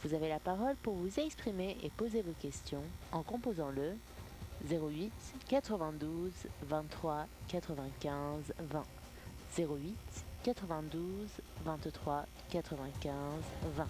Vous avez la parole pour vous exprimer et poser vos questions en composant le 08 92 23 95 20. 08 92 23 95 20.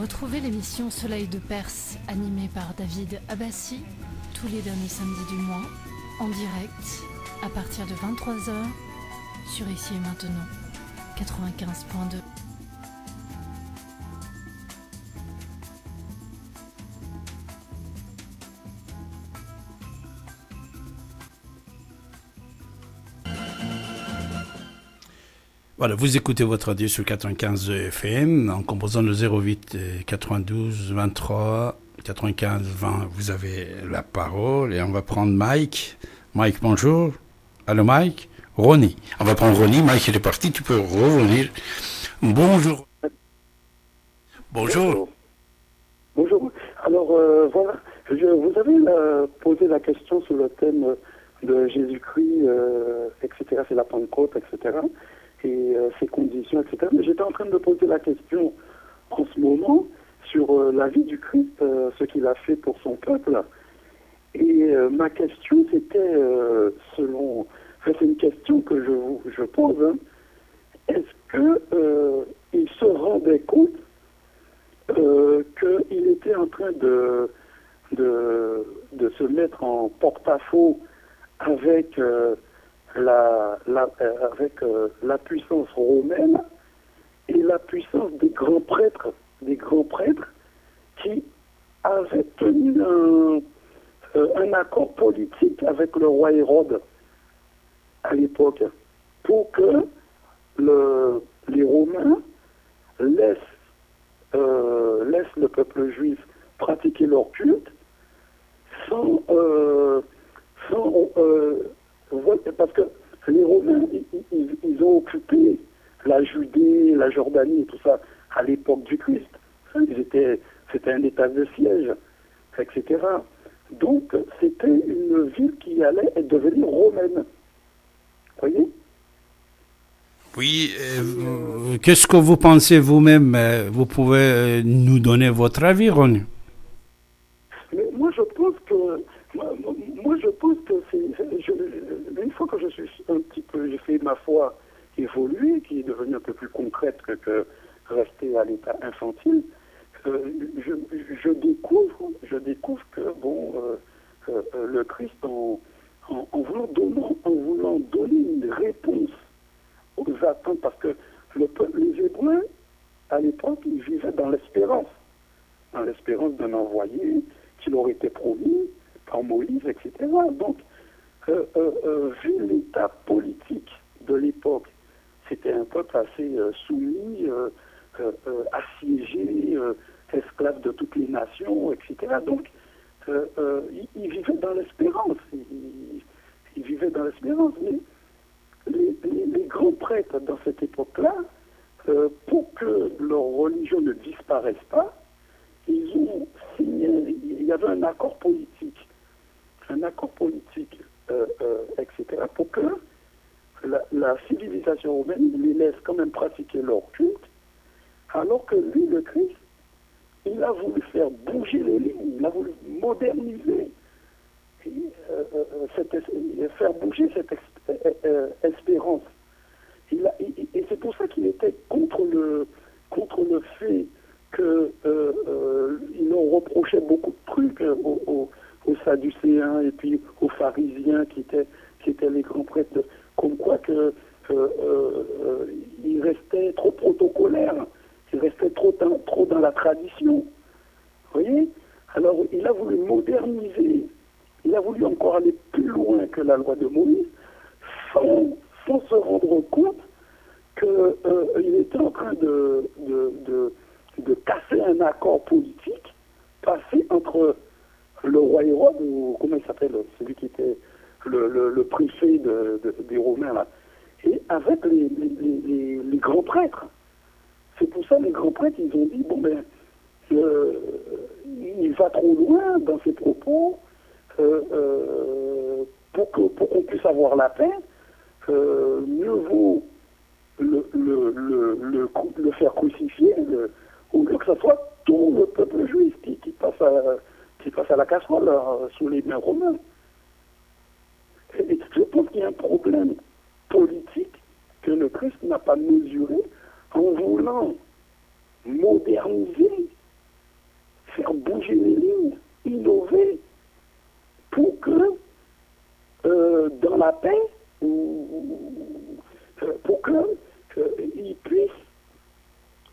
Retrouvez l'émission Soleil de Perse, animée par David Abbassi, tous les derniers samedis du mois, en direct, à partir de 23h, sur Ici et Maintenant, 95.2. Voilà, vous écoutez votre radio sur 95 FM en composant le 08 92 23 95 20. Vous avez la parole et on va prendre Mike. Mike, bonjour. Allô Mike. Ronnie. On va prendre Ronnie. Mike, il est parti. Tu peux revenir. Bonjour. Bonjour. Bonjour. Alors, voilà. Vous avez posé la question sur le thème de Jésus-Christ, etc. C'est la Pentecôte, etc. Et ses conditions, etc. Mais j'étais en train de poser la question en ce moment sur la vie du Christ, ce qu'il a fait pour son peuple. Et ma question, c'était selon... Enfin, c'est une question que je pose. Hein. Est-ce que il se rendait compte qu'il était en train de se mettre en porte-à-faux avec la puissance romaine et la puissance des grands prêtres qui avaient tenu un accord politique avec le roi Hérode à l'époque pour que les Romains laissent le peuple juif pratiquer leur culte, la Jordanie et tout ça à l'époque du Christ. C'était un état de siège, etc. Donc, c'était une ville qui allait devenir romaine. Vous voyez? Oui, qu'est-ce que vous pensez vous-même? Vous pouvez nous donner votre avis, Ron? Mais moi, je pense que une fois que je suis un petit peu, j'ai fait ma foi évoluer, qui est devenue un peu plus concrète que rester à l'état infantile, je découvre que le Christ en voulant donner une réponse aux attentes, parce que les Hébreux à l'époque ils vivaient dans l'espérance d'un envoyé qui leur était promis par Moïse, etc. Donc vu l'état politique de l'époque, c'était un peuple assez soumis, assiégé, esclave de toutes les nations, etc. Donc, ils vivaient dans l'espérance. Ils vivaient dans l'espérance. Mais les grands prêtres dans cette époque-là, pour que leur religion ne disparaisse pas, ils ont signé, il y avait un accord politique, etc., pour que la civilisation romaine les laisse quand même pratiquer leur culte, alors que lui, le Christ, il a voulu faire bouger les lignes, il a voulu moderniser, faire bouger cette espérance. Et c'est pour ça qu'il était contre le fait qu'il leur reprochait beaucoup de trucs aux Sadducéens et puis aux pharisiens qui étaient les grands prêtres, comme quoi ils restaient trop protocolaires, ils restaient trop dans la tradition. Vous voyez? Alors il a voulu moderniser, il a voulu encore aller plus loin que la loi de Moïse, sans se rendre compte qu'il était en train de casser un accord politique passé entre le roi Hérode, ou comment il s'appelle, celui qui était le préfet des Romains, là, et avec les grands prêtres. C'est pour ça que les grands prêtres, ils ont dit, il va trop loin dans ses propos, pour qu'on puisse avoir la paix, mieux vaut le faire crucifier, au lieu que ce soit tout le peuple juif qui passe à la casserole sous les mains romaines. Et je pense qu'il y a un problème politique que le Christ n'a pas mesuré en voulant moderniser, faire bouger les lignes, innover, pour que dans la paix, pour que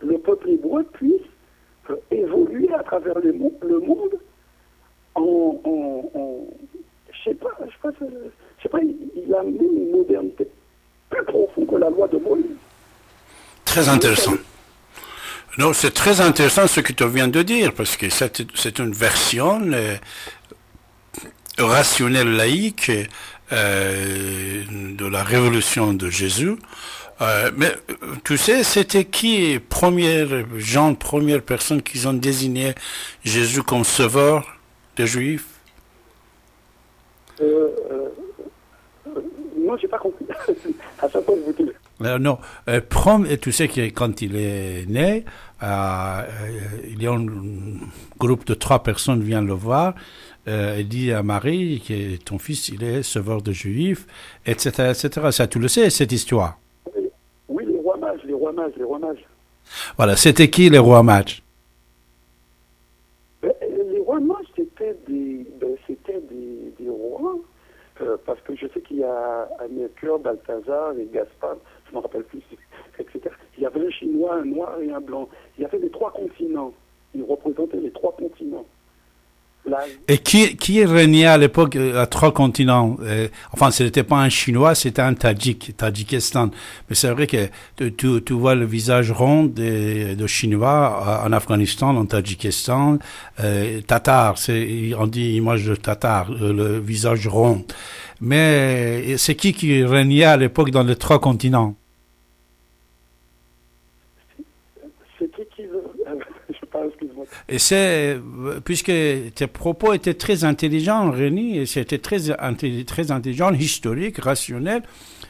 le peuple hébreu puisse évoluer à travers le monde je sais pas, il a amené une modernité plus profonde que la loi de Moïse. Très intéressant. Non, c'est très intéressant ce que tu viens de dire, parce que c'est une version rationnelle laïque de la révolution de Jésus. Mais tu sais, c'était qui première personne qui ont désigné Jésus comme sauveur des Juifs? Non, j'ai pas compris. À chaque fois, je vous dis. Non, tu sais que quand il est né, il y a un groupe de 3 personnes qui viennent le voir. Il dit à Marie que ton fils, il est sauveur de Juifs, etc., etc. Ça, tu le sais, cette histoire. Oui, les rois mages. Voilà, c'était qui les rois mages? Les rois mages, c'était des rois, parce que je sais qu'il y a Melchior, Balthazar et Gaspard, je ne me rappelle plus, etc. Il y avait un Chinois, un Noir et un Blanc. Il y avait les 3 continents. Ils représentaient les 3 continents. Et qui régnait à l'époque à 3 continents? Enfin, ce n'était pas un Chinois, c'était un Tadjikistan. Mais c'est vrai que tu vois le visage rond de Chinois en Afghanistan, en Tadjikistan. Tatar, on dit image de Tatar, le visage rond. Mais c'est qui régnait à l'époque dans les 3 continents? Et c'est, puisque tes propos étaient très intelligents, Rémi, et c'était très intelligent, historique, rationnel,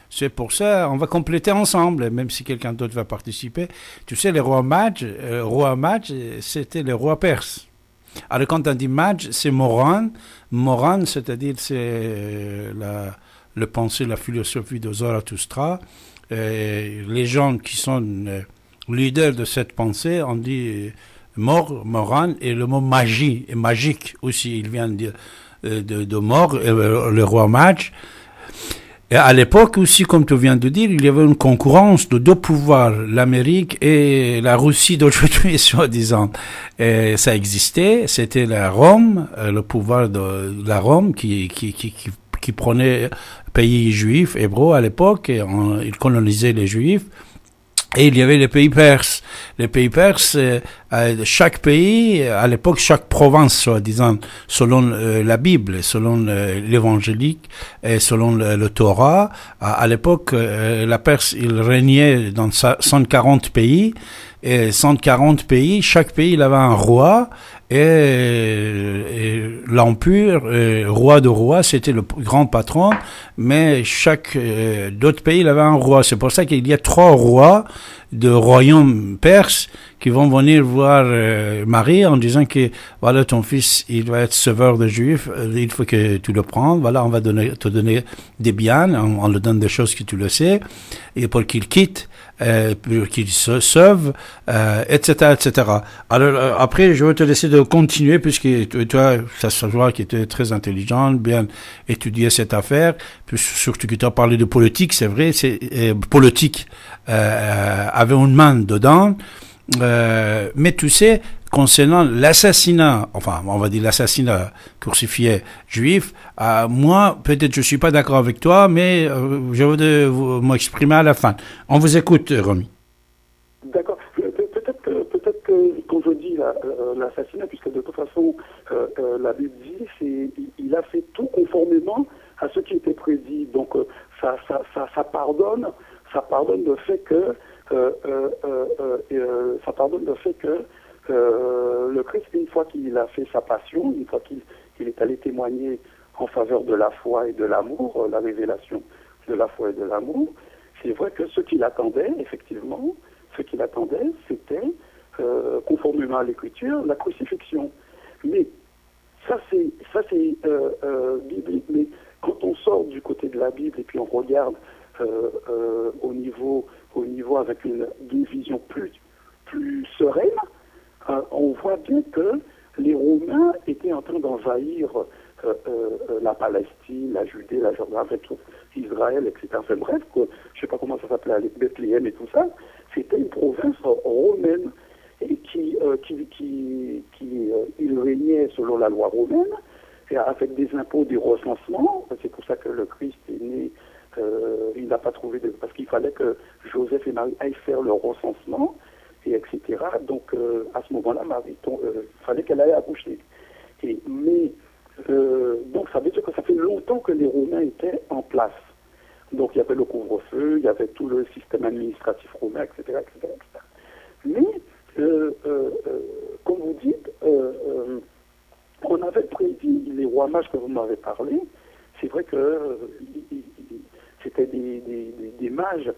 c'est pour ça, on va compléter ensemble, même si quelqu'un d'autre va participer. Tu sais, les rois mages, c'était les rois perses. Alors quand on dit mage, c'est Moran. Moran, c'est-à-dire c'est le pensée, la philosophie de Zarathustra. Les gens qui sont leaders de cette pensée, on dit Moran, et le mot magie, et magique aussi, il vient de mort, le roi mage. Et à l'époque aussi, comme tu viens de dire, il y avait une concurrence de deux pouvoirs, l'Amérique et la Russie d'aujourd'hui, soi-disant. Et ça existait, c'était la Rome, le pouvoir de la Rome qui prenait pays juifs, hébreux à l'époque, et il colonisait les juifs. Et il y avait les pays perses. Les pays perses, chaque pays, à l'époque, chaque province, soi-disant, selon la Bible, selon l'évangélique et selon le Torah, à l'époque, la Perse, il régnait dans 140 pays. Et 140 pays, chaque pays, il avait un roi. Et l'empire, roi de roi, c'était le grand patron, mais chaque d'autres pays, il avait un roi. C'est pour ça qu'il y a 3 rois de royaume perse qui vont venir voir Marie en disant que voilà, ton fils, il va être sauveur de juifs, il faut que tu le prennes, voilà, on va te donner des biens, on le donne des choses que tu le sais, et pour qu'il quitte, pour qu'il se sauve, etc., etc. Alors, après, je vais te laisser de continuer, puisque toi, ça se voit que tu es très intelligent, bien étudié cette affaire, puis surtout que tu as parlé de politique, c'est vrai, politique avait une main dedans, mais tu sais, concernant l'assassinat, enfin, on va dire l'assassinat crucifié juif, moi, peut-être je suis pas d'accord avec toi, mais je veux m'exprimer à la fin. On vous écoute, Romy. D'accord. Peut-être que quand je dis l'assassinat, puisque de toute façon, la Bible dit, il a fait tout conformément à ce qui était prédit. Donc, ça pardonne le fait que le Christ, une fois qu'il a fait sa passion, une fois qu'il est allé témoigner en faveur de la foi et de l'amour, la révélation de la foi et de l'amour, c'est vrai que ce qu'il attendait, effectivement, c'était, conformément à l'Écriture, la crucifixion. Mais ça c'est biblique. Mais quand on sort du côté de la Bible et puis on regarde au niveau avec une vision plus sereine, on voit bien que les Romains étaient en train d'envahir la Palestine, la Judée, la Jordanie, Israël, etc. Enfin bref, je ne sais pas comment ça s'appelait, Bethléem et tout ça, c'était une province romaine et qui il régnait selon la loi romaine, et avec des impôts, des recensements. C'est pour ça que le Christ est né. Il n'a pas trouvé parce qu'il fallait que Joseph et Marie aillent faire le recensement, et etc. Donc à ce moment-là, Marie, fallait qu'elle aille accoucher. Donc ça veut dire que ça fait longtemps que les Romains étaient en place. Donc il y avait le couvre-feu, il y avait tout le système administratif romain, etc., etc., etc. Mais comme vous dites, on avait prédit les rois mages que vous m'avez parlé. C'est vrai que c'était des mages,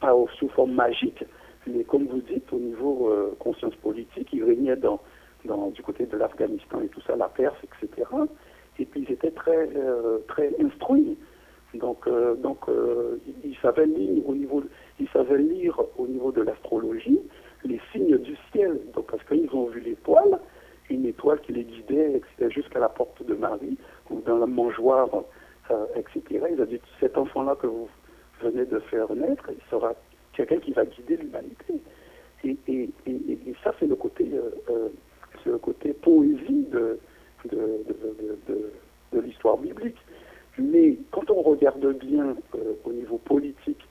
pas sous forme magique, mais comme vous dites, au niveau conscience politique, ils régnaient du côté de l'Afghanistan et tout ça, la Perse, etc. Et puis ils étaient très instruits. Donc ils savaient lire au niveau de l'astrologie les signes du ciel. Donc parce qu'ils ont vu l'étoile, une étoile qui les guidait jusqu'à la porte de Marie ou dans la mangeoire, etc. Ils ont dit, cet enfant-là que vous venez de faire naître, il sera quelqu'un qui va guider l'humanité. Et ça, c'est le côté poésie de l'histoire biblique. Mais quand on regarde bien au niveau politique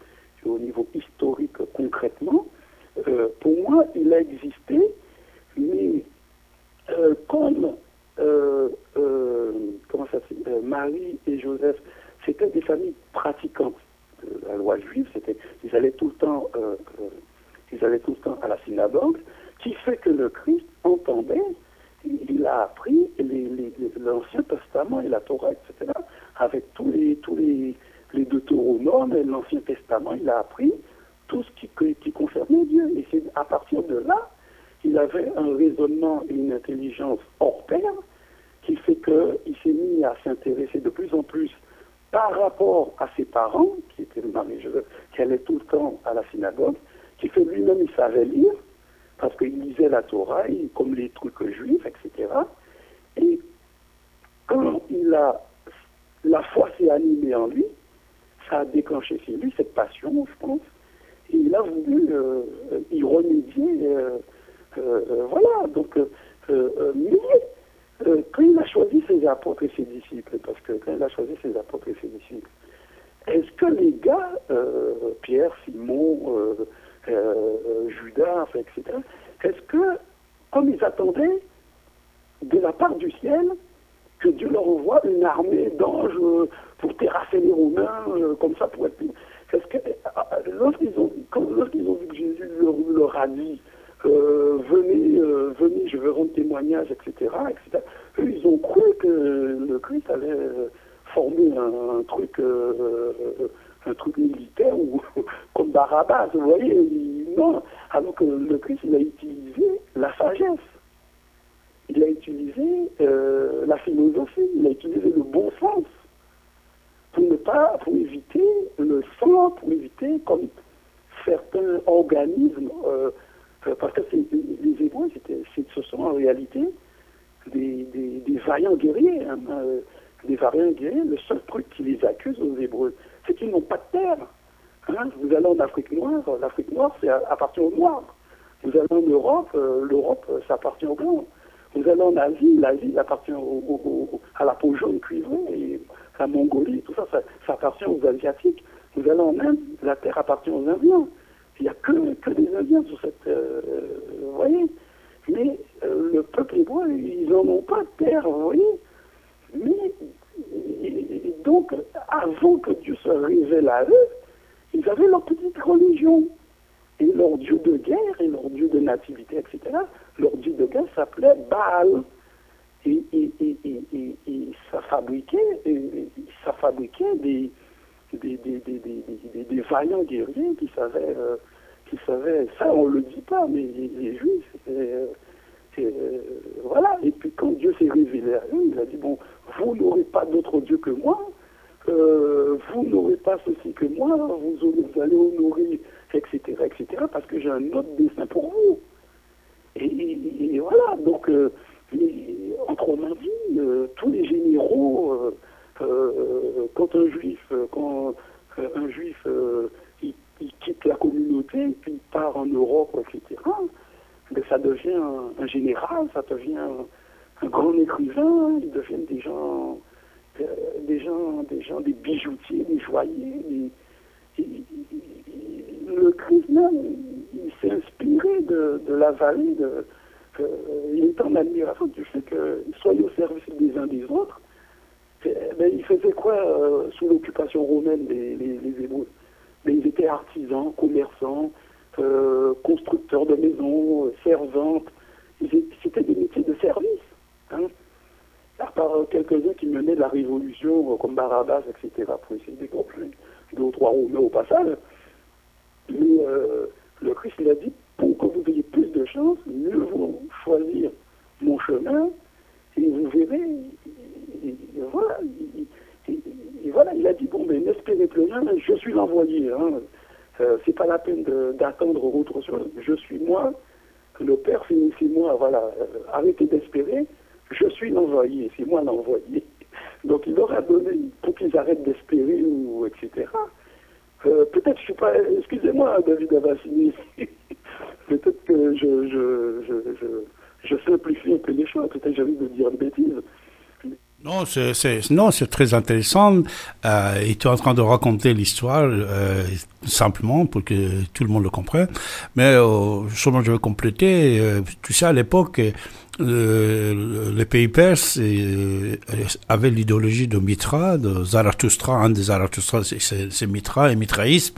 et au niveau historique concrètement, pour moi, il a existé, mais comme Marie et Joseph, c'était des familles pratiquantes de la loi juive, ils allaient tout le temps à la synagogue, qui fait que le Christ entendait, il a appris l'Ancien Testament et la Torah, etc., avec tous les Deutéronomes et l'Ancien Testament, il a appris tout ce qui concernait Dieu. Et c'est à partir de là, il avait un raisonnement et une intelligence hors pair, qui fait qu'il s'est mis à s'intéresser de plus en plus par rapport à ses parents, qui étaient religieux, qui allaient tout le temps à la synagogue, qui fait lui-même, il savait lire, parce qu'il lisait la Torah, comme les trucs juifs, etc. Et quand la foi s'est animée en lui, ça a déclenché chez lui cette passion, je pense, et il a voulu y remédier. Voilà, donc, mais quand il a choisi ses apôtres et ses disciples, parce que quand il a choisi ses apôtres et ses disciples, est-ce que les gars, Pierre, Simon, Judas, etc., est-ce que, comme ils attendaient de la part du ciel, que Dieu leur envoie une armée d'anges pour terrasser les Romains, comme ça, pour être... Est-ce que, lorsqu'ils ont vu que Jésus leur a dit venez, je veux rendre témoignage, etc., eux, ils ont cru que le Christ allait former un truc militaire ou comme Barabbas, vous voyez, non. Alors que le Christ, il a utilisé la sagesse, il a utilisé la philosophie, il a utilisé le bon sens pour éviter le sang, pour éviter comme certains organismes, parce que les Hébreux, ce sont en réalité des vaillants guerriers. Hein, des vaillants guerriers, le seul truc qui les accuse aux Hébreux, c'est qu'ils n'ont pas de terre. Hein. Vous allez en Afrique noire, l'Afrique noire, ça appartient aux Noirs. Vous allez en Europe, l'Europe, ça appartient aux Blancs. Vous allez en Asie, l'Asie appartient à la peau jaune cuivrée, et la Mongolie, tout ça, ça appartient aux Asiatiques. Vous allez en Inde, la terre appartient aux Indiens. Il n'y a que des Indiens sur cette... vous voyez. Mais le peuple hébreu, ils n'en ont pas de terre, vous voyez. Mais, donc, avant que Dieu se révèle à eux, ils avaient leur petite religion. Et leur dieu de guerre, et leur dieu de nativité, etc., leur dieu de guerre s'appelait Baal. Et ça fabriquait des vaillants guerriers qui savaient, ça on le dit pas, mais les Juifs, voilà. Et puis quand Dieu s'est révélé à eux, il a dit, bon, vous n'aurez pas d'autre Dieu que moi, vous n'aurez pas ceci que moi, vous allez honorer, etc., parce que j'ai un autre dessein pour vous. Et voilà, donc, autrement dit, tous les généraux, quand un juif il quitte la communauté, puis il part en Europe, etc., mais ça devient un général, ça devient un grand écrivain, ils deviennent des bijoutiers, des joailliers. Le Christ même, il s'est inspiré de la vallée, il est en admiration du fait qu'ils soient au service des uns des autres. Mais ils faisaient quoi sous l'occupation romaine, les Hébreux? Mais ils étaient artisans, commerçants, constructeurs de maisons, servantes. C'était des métiers de service. Hein. À part quelques-uns qui menaient la révolution, comme Barabbas, etc., pour essayer d'écorcher 2 ou 3 Romains au passage. Mais le Christ, il a dit, pour que vous ayez plus de chance, mieux vaut choisir mon chemin, et vous verrez, et voilà, voilà, il a dit, bon, mais n'espérez plus rien, je suis l'envoyé, hein. C'est pas la peine d'attendre autre chose, je suis moi, le Père, c'est moi, voilà, arrêtez d'espérer, je suis l'envoyé, c'est moi l'envoyé. Donc il leur a donné, pour qu'ils arrêtent d'espérer, ou etc., peut-être je suis pas... Excusez-moi, David Avassini. Peut-être que je simplifie un peu les choses. Peut-être que j'ai envie de dire une bêtise. Non, c'est très intéressant. Et tu es en train de raconter l'histoire simplement pour que tout le monde le comprenne. Mais seulement je vais compléter. Tu sais, à l'époque, les pays perses avaient l'idéologie de Mitra, de Zarathustra. Un des Zarathustra, c'est Mitra et mitraïsme.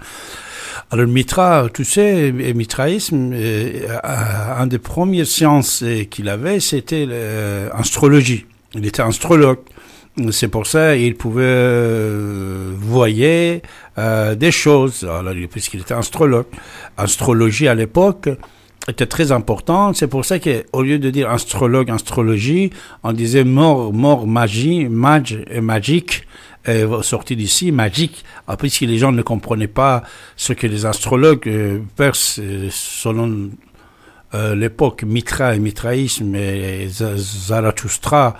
Alors Mitra, tu sais, et mitraïsme, un des premières sciences qu'il avait, c'était l'astrologie. Il était astrologue. C'est pour ça qu'il pouvait voyer des choses, alors, puisqu'il était astrologue. Astrologie à l'époque était très importante. C'est pour ça qu'au lieu de dire astrologue, astrologie, on disait mort, magie, magique. Sorti d'ici, magique, puisque les gens ne comprenaient pas ce que les astrologues perses, selon l'époque Mitra et mitraïsme et Zarathustra,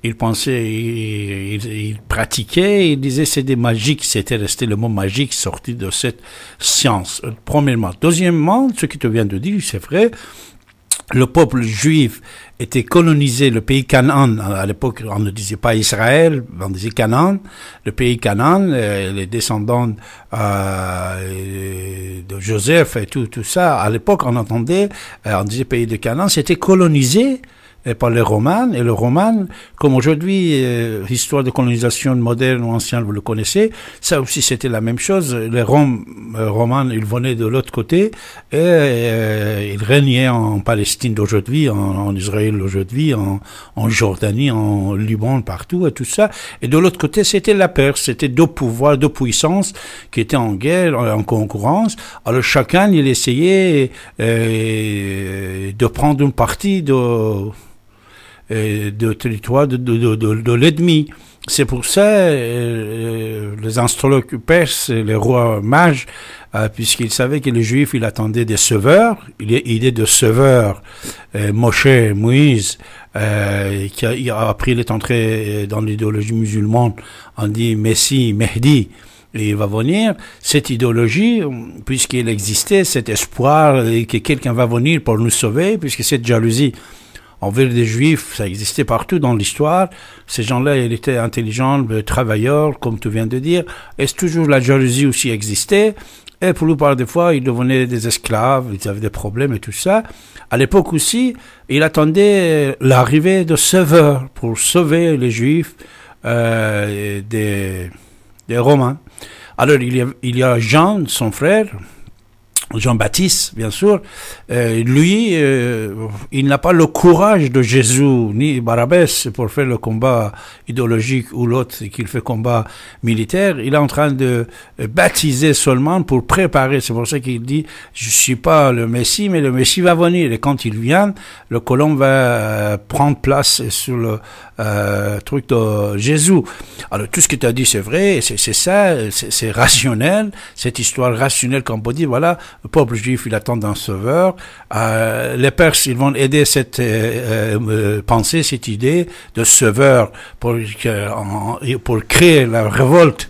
ils pensaient, ils pratiquaient, ils disaient c'est des magiques, c'était resté le mot magique sorti de cette science, premièrement. Deuxièmement, ce que tu viens de dire, c'est vrai, le peuple juif était colonisé, le pays Canaan, à l'époque on ne disait pas Israël, on disait Canaan, le pays Canaan, les descendants de Joseph et tout ça, à l'époque on entendait, on disait pays de Canaan, c'était colonisé par les Romains, et le Roman, comme aujourd'hui, histoire de colonisation moderne ou ancienne, vous le connaissez, ça aussi c'était la même chose. Les Romains, ils venaient de l'autre côté, et ils régnaient en Palestine d'aujourd'hui, en Israël d'aujourd'hui, en Jordanie, en Liban, partout, et tout ça. Et de l'autre côté, c'était la Perse, c'était deux pouvoirs, deux puissances qui étaient en guerre, en concurrence. Alors chacun, il essayait de prendre une partie de territoire de l'ennemi. C'est pour ça les astrologues perses, les rois mages, puisqu'ils savaient que les Juifs, ils attendaient des sauveurs, il est de sauveurs, Moïse, qui après il est entré dans l'idéologie musulmane, on dit Messie, Mehdi, et il va venir, cette idéologie, puisqu'il existait, cet espoir que quelqu'un va venir pour nous sauver, puisque cette jalousie envers des Juifs, ça existait partout dans l'histoire. Ces gens-là, ils étaient intelligents, travailleurs, comme tu viens de dire. Et toujours la jalousie aussi existait. Et pour la plupart des fois, ils devenaient des esclaves, ils avaient des problèmes et tout ça. À l'époque aussi, il attendait l'arrivée de sauveurs pour sauver les Juifs des Romains. Alors, il y a Jean, son frère, Jean-Baptiste, bien sûr, lui, il n'a pas le courage de Jésus, ni Barabbès, pour faire le combat idéologique ou l'autre qui fait combat militaire. Il est en train de baptiser seulement pour préparer. C'est pour ça qu'il dit, je suis pas le Messie, mais le Messie va venir. Et quand il vient, le colon va prendre place sur le truc de Jésus. Alors, tout ce que tu as dit, c'est vrai, c'est ça, c'est rationnel, cette histoire rationnelle qu'on peut dire, voilà, le peuple juif, il attend un sauveur. Les Perses, ils vont aider cette pensée, cette idée de sauveur pour créer la révolte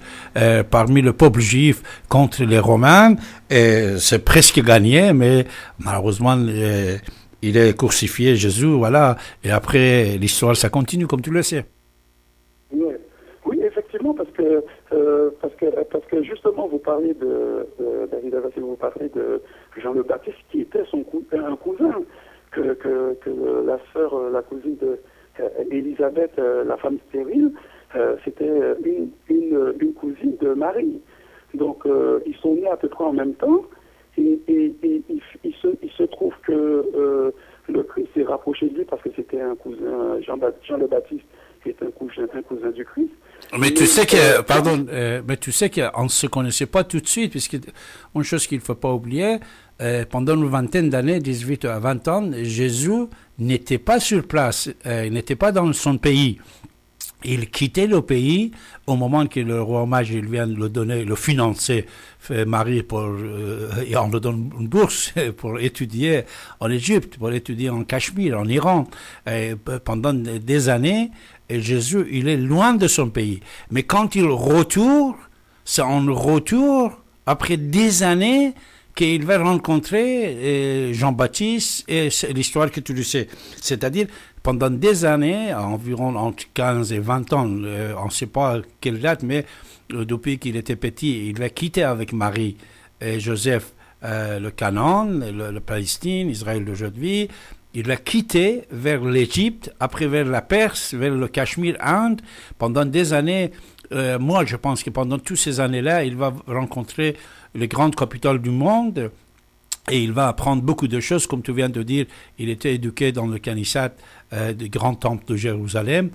parmi le peuple juif contre les Romains. Et c'est presque gagné, mais malheureusement, il est crucifié, Jésus, voilà. Et après, l'histoire, ça continue, comme tu le sais. Oui, effectivement, parce que justement, vous parlez de David Abbassi, vous parlez de Jean le Baptiste, qui était un cousin, que la sœur, la cousine de Élisabeth, la femme stérile, c'était une cousine de Marie. Donc, ils sont nés à peu près en même temps, et il se trouve que le Christ s'est rapproché de lui parce que c'était un cousin, Jean le Baptiste, qui est un cousin du Christ. Mais tu sais mais tu sais qu'on ne se connaissait pas tout de suite, puisque une chose qu'il ne faut pas oublier, pendant une vingtaine d'années, 18 à 20 ans, Jésus n'était pas sur place, il n'était pas dans son pays. Il quittait le pays au moment que le roi mage il vient le donner, le financer, Marie et on le donne une bourse pour étudier en Égypte, pour étudier en Cachemire, en Iran. Et pendant des années, Jésus, il est loin de son pays. Mais quand il retourne, c'est en retour, après des années, qu'il va rencontrer Jean-Baptiste, et c'est l'histoire que tu le sais. C'est-à-dire, pendant des années, environ entre 15 et 20 ans, on ne sait pas quelle date, mais depuis qu'il était petit, il va quitter avec Marie et Joseph le Canaan, le Palestine, Israël d'aujourd'hui. Il va quitter vers l'Égypte, après vers la Perse, vers le Cachemire, Inde. Pendant des années, moi, je pense que pendant toutes ces années-là, il va rencontrer les grandes capitales du monde. Et il va apprendre beaucoup de choses, comme tu viens de dire. Il était éduqué dans le Knesset du grand temple de Jérusalem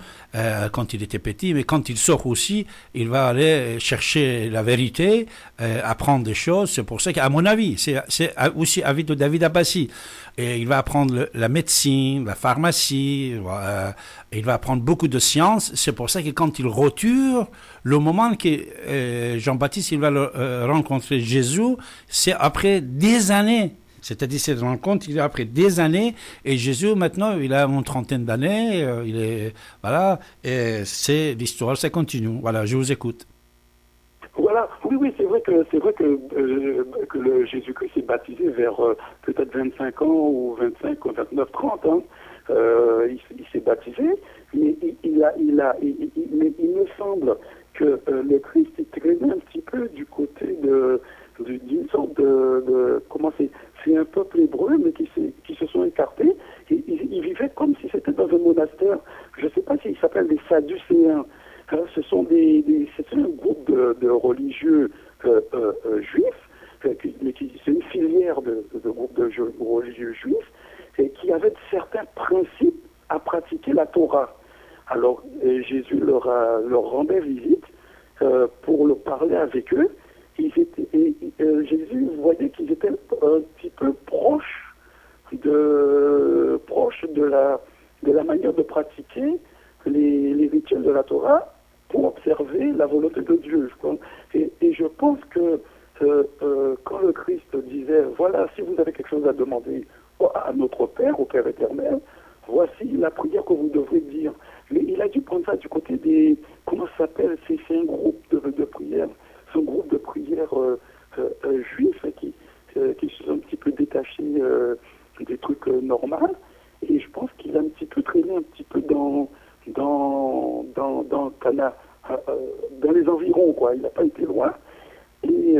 quand il était petit, mais quand il sort aussi, il va aller chercher la vérité, apprendre des choses. C'est pour ça qu'à mon avis, c'est aussi avis de David Abbassi. Et il va apprendre la médecine, la pharmacie, il va apprendre beaucoup de sciences. C'est pour ça que quand il retourne, le moment que Jean-Baptiste il va rencontrer Jésus, c'est après des années. C'est-à-dire cette rencontre, il est après des années, et Jésus maintenant, il a une trentaine d'années, il est voilà, et c'est l'histoire, ça continue. Voilà, je vous écoute. Voilà, oui, c'est vrai que le Jésus-Christ s'est baptisé vers peut-être 25 ans ou 25 ou 29, 30 ans. Il s'est baptisé, mais il me semble que le Christ est traîné un petit peu du côté d'une sorte de comment c'est un peuple hébreu, mais qui se sont écartés. Et ils vivaient comme si c'était dans un monastère. Je ne sais pas s'ils s'appellent des Sadducéens. C'est un groupe de religieux juifs, c'est une filière de groupes de religieux juifs, et qui avaient certains principes à pratiquer la Torah. Alors Jésus leur rendait visite pour le parler avec eux. Jésus voyait qu'ils étaient un petit peu proches de la manière de pratiquer les rituels de la Torah pour observer la volonté de Dieu. Et je pense que quand le Christ disait, voilà, si vous avez quelque chose à demander à notre Père, au Père éternel, voici la prière que vous devrez dire. Mais il a dû prendre ça du côté des, comment ça s'appelle, c'est un groupe de prière, c'est un groupe de prière juifs qui se sont un petit peu détachés des trucs normaux. Et je pense qu'il a un petit peu traîné un petit peu dans les environs, quoi. Il n'a pas été loin. Et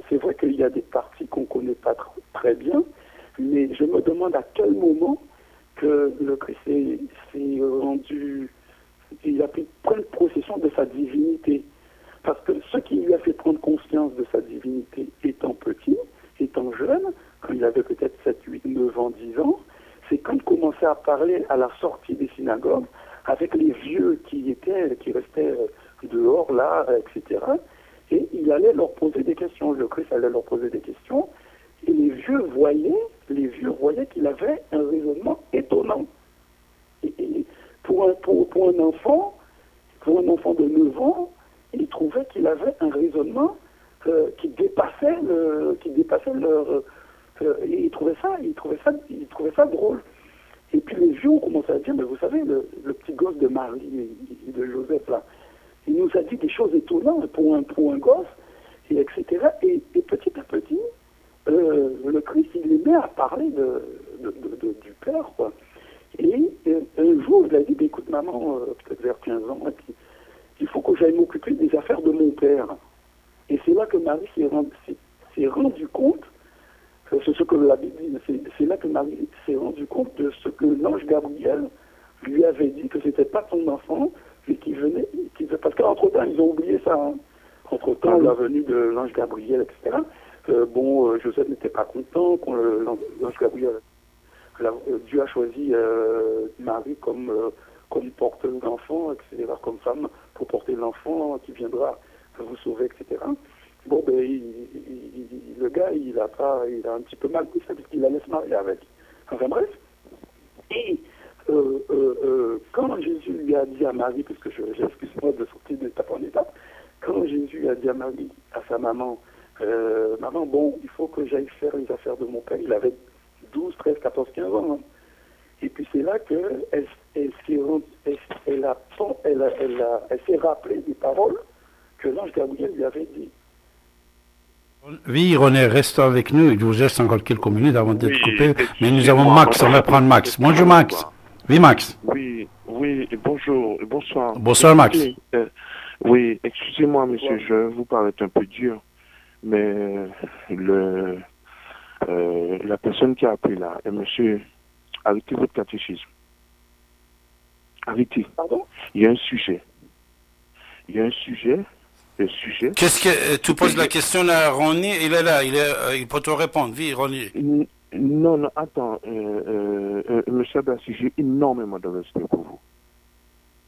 c'est vrai qu'il y a des parties qu'on ne connaît pas très bien, mais je me demande à quel moment que le Christ s'est rendu, il a pu prendre possession de sa divinité. Parce que ce qui lui a fait prendre conscience de sa divinité étant petit, étant jeune, quand il avait peut-être 7, 8, 9 ans, 10 ans, c'est quand il commençait à parler à la sortie des synagogues avec les vieux qui restaient dehors, là, etc. Et il allait leur poser des questions. Le Christ allait leur poser des questions. Et les vieux voyaient qu'il avait un raisonnement étonnant. Et pour un enfant de 9 ans, il trouvait qu'il avait un raisonnement qui dépassait leur. Il trouvait ça drôle. Et puis les vieux ont commencé à dire, mais vous savez, le petit gosse de Marie et de Joseph là, il nous a dit des choses étonnantes pour un gosse, et etc. Et petit à petit, le Christ il aimait à parler du Père, quoi. Et un jour, il a dit, écoute maman, peut-être vers 15 ans, il faut que j'aille m'occuper des affaires de mon père. Et c'est là que Marie s'est rendu compte, c'est ce que la Bible dit, c'est là que Marie s'est rendu compte de ce que l'ange Gabriel lui avait dit, que c'était pas son enfant, mais parce qu'entre-temps, ils ont oublié ça. Hein. Entre-temps, la venue de l'ange Gabriel, etc. Joseph n'était pas content quand l'ange Gabriel, Dieu a choisi Marie comme porteuse d'enfant, etc., comme femme pour porter l'enfant qui viendra vous sauver, etc. Bon, ben, le gars, il a un petit peu mal pris ça, puisqu'il allait se marier avec. Enfin bref. Et quand Jésus lui a dit à Marie, puisque j'excuse-moi de sortir d'étape en étape, quand Jésus a dit à Marie, à sa maman, maman, bon, il faut que j'aille faire les affaires de mon père, il avait 12, 13, 14, 15 ans. Hein. Et puis c'est là qu'elle s'est rappelée des paroles que l'ange Gabriel lui avait dit. Oui, René, reste avec nous. Il vous reste encore quelques minutes avant d'être coupé. Mais nous avons Max, on va prendre Max. Bonjour Max. Oui, Max. Oui, bonjour, bonsoir. Bonsoir Max. Oui, excusez-moi monsieur, je vous parle être un peu dur, mais la personne qui a appelé là, monsieur, arrêtez votre catéchisme. Arrêtez. Pardon? Il y a un sujet. Il y a un sujet. Le sujet. Qu'est-ce que tu poses la question à Ronnie? Il est là, il peut te répondre. Oui, Ronnie. Non, non, attends, monsieur Abassi, j'ai énormément de respect pour vous.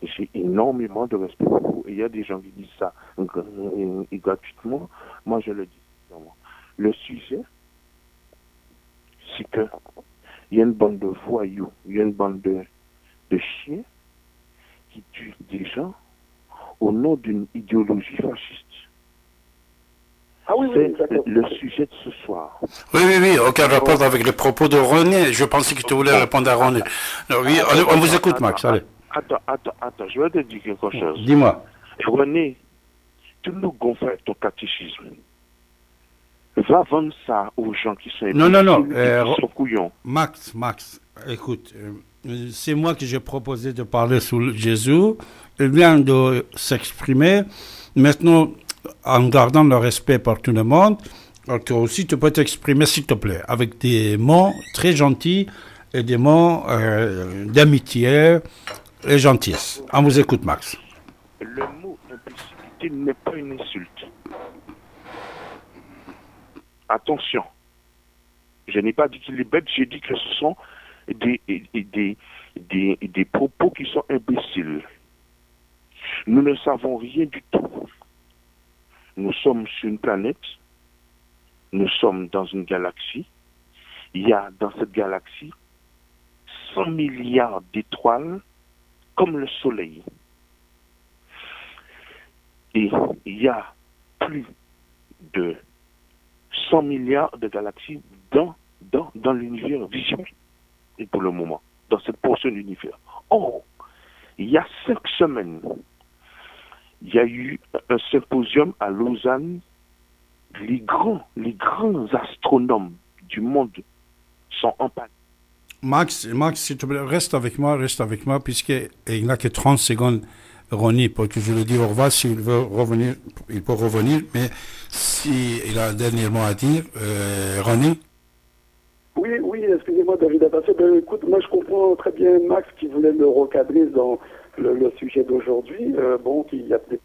J'ai énormément de respect pour vous. Et il y a des gens qui disent ça gratuitement. Moi, je le dis. Le sujet, c'est que il y a une bande de voyous, il y a une bande de chiens qui tuent des gens au nom d'une idéologie fasciste. Ah oui, oui, C'est le sujet de ce soir. Oui, oui, oui, aucun rapport avec les propos de René. Je pensais que tu voulais répondre à René. Non, oui, on vous écoute, Max, allez. Attends, je vais te dire quelque chose. Dis-moi. René, tu nous gonfles avec ton catéchisme. Va vendre ça aux gens qui sont Non, qui sont couillons. Max, écoute, c'est moi qui j'ai proposé de parler sur Jésus. Il vient de s'exprimer. Maintenant, en gardant le respect pour tout le monde, toi aussi, tu peux t'exprimer, s'il te plaît, avec des mots très gentils et des mots d'amitié et gentillesse. On vous écoute, Max. Le mot imbécilité n'est pas une insulte. Attention. Je n'ai pas dit qu'il est bête, j'ai dit que ce sont des propos qui sont imbéciles. Nous ne savons rien du tout. Nous sommes sur une planète, nous sommes dans une galaxie. Il y a dans cette galaxie 100 milliards d'étoiles comme le Soleil. Et il y a plus de 100 milliards de galaxies dans l'univers visible. Et pour le moment, dans cette portion de l'univers. Or, il y a 5 semaines, il y a eu un symposium à Lausanne. Les grands astronomes du monde sont en panne. Max, s'il te plaît, reste avec moi, puisqu'il n'a que 30 secondes, Ronnie, pour que je lui dise au revoir. S'il veut revenir, il peut revenir, mais s'il a un dernier mot à dire, Ronnie. Oui, excusez-moi, David Abbassi. Ben, écoute, moi je comprends très bien Max qui voulait me recadrer dans le sujet d'aujourd'hui. Qu'il y a des...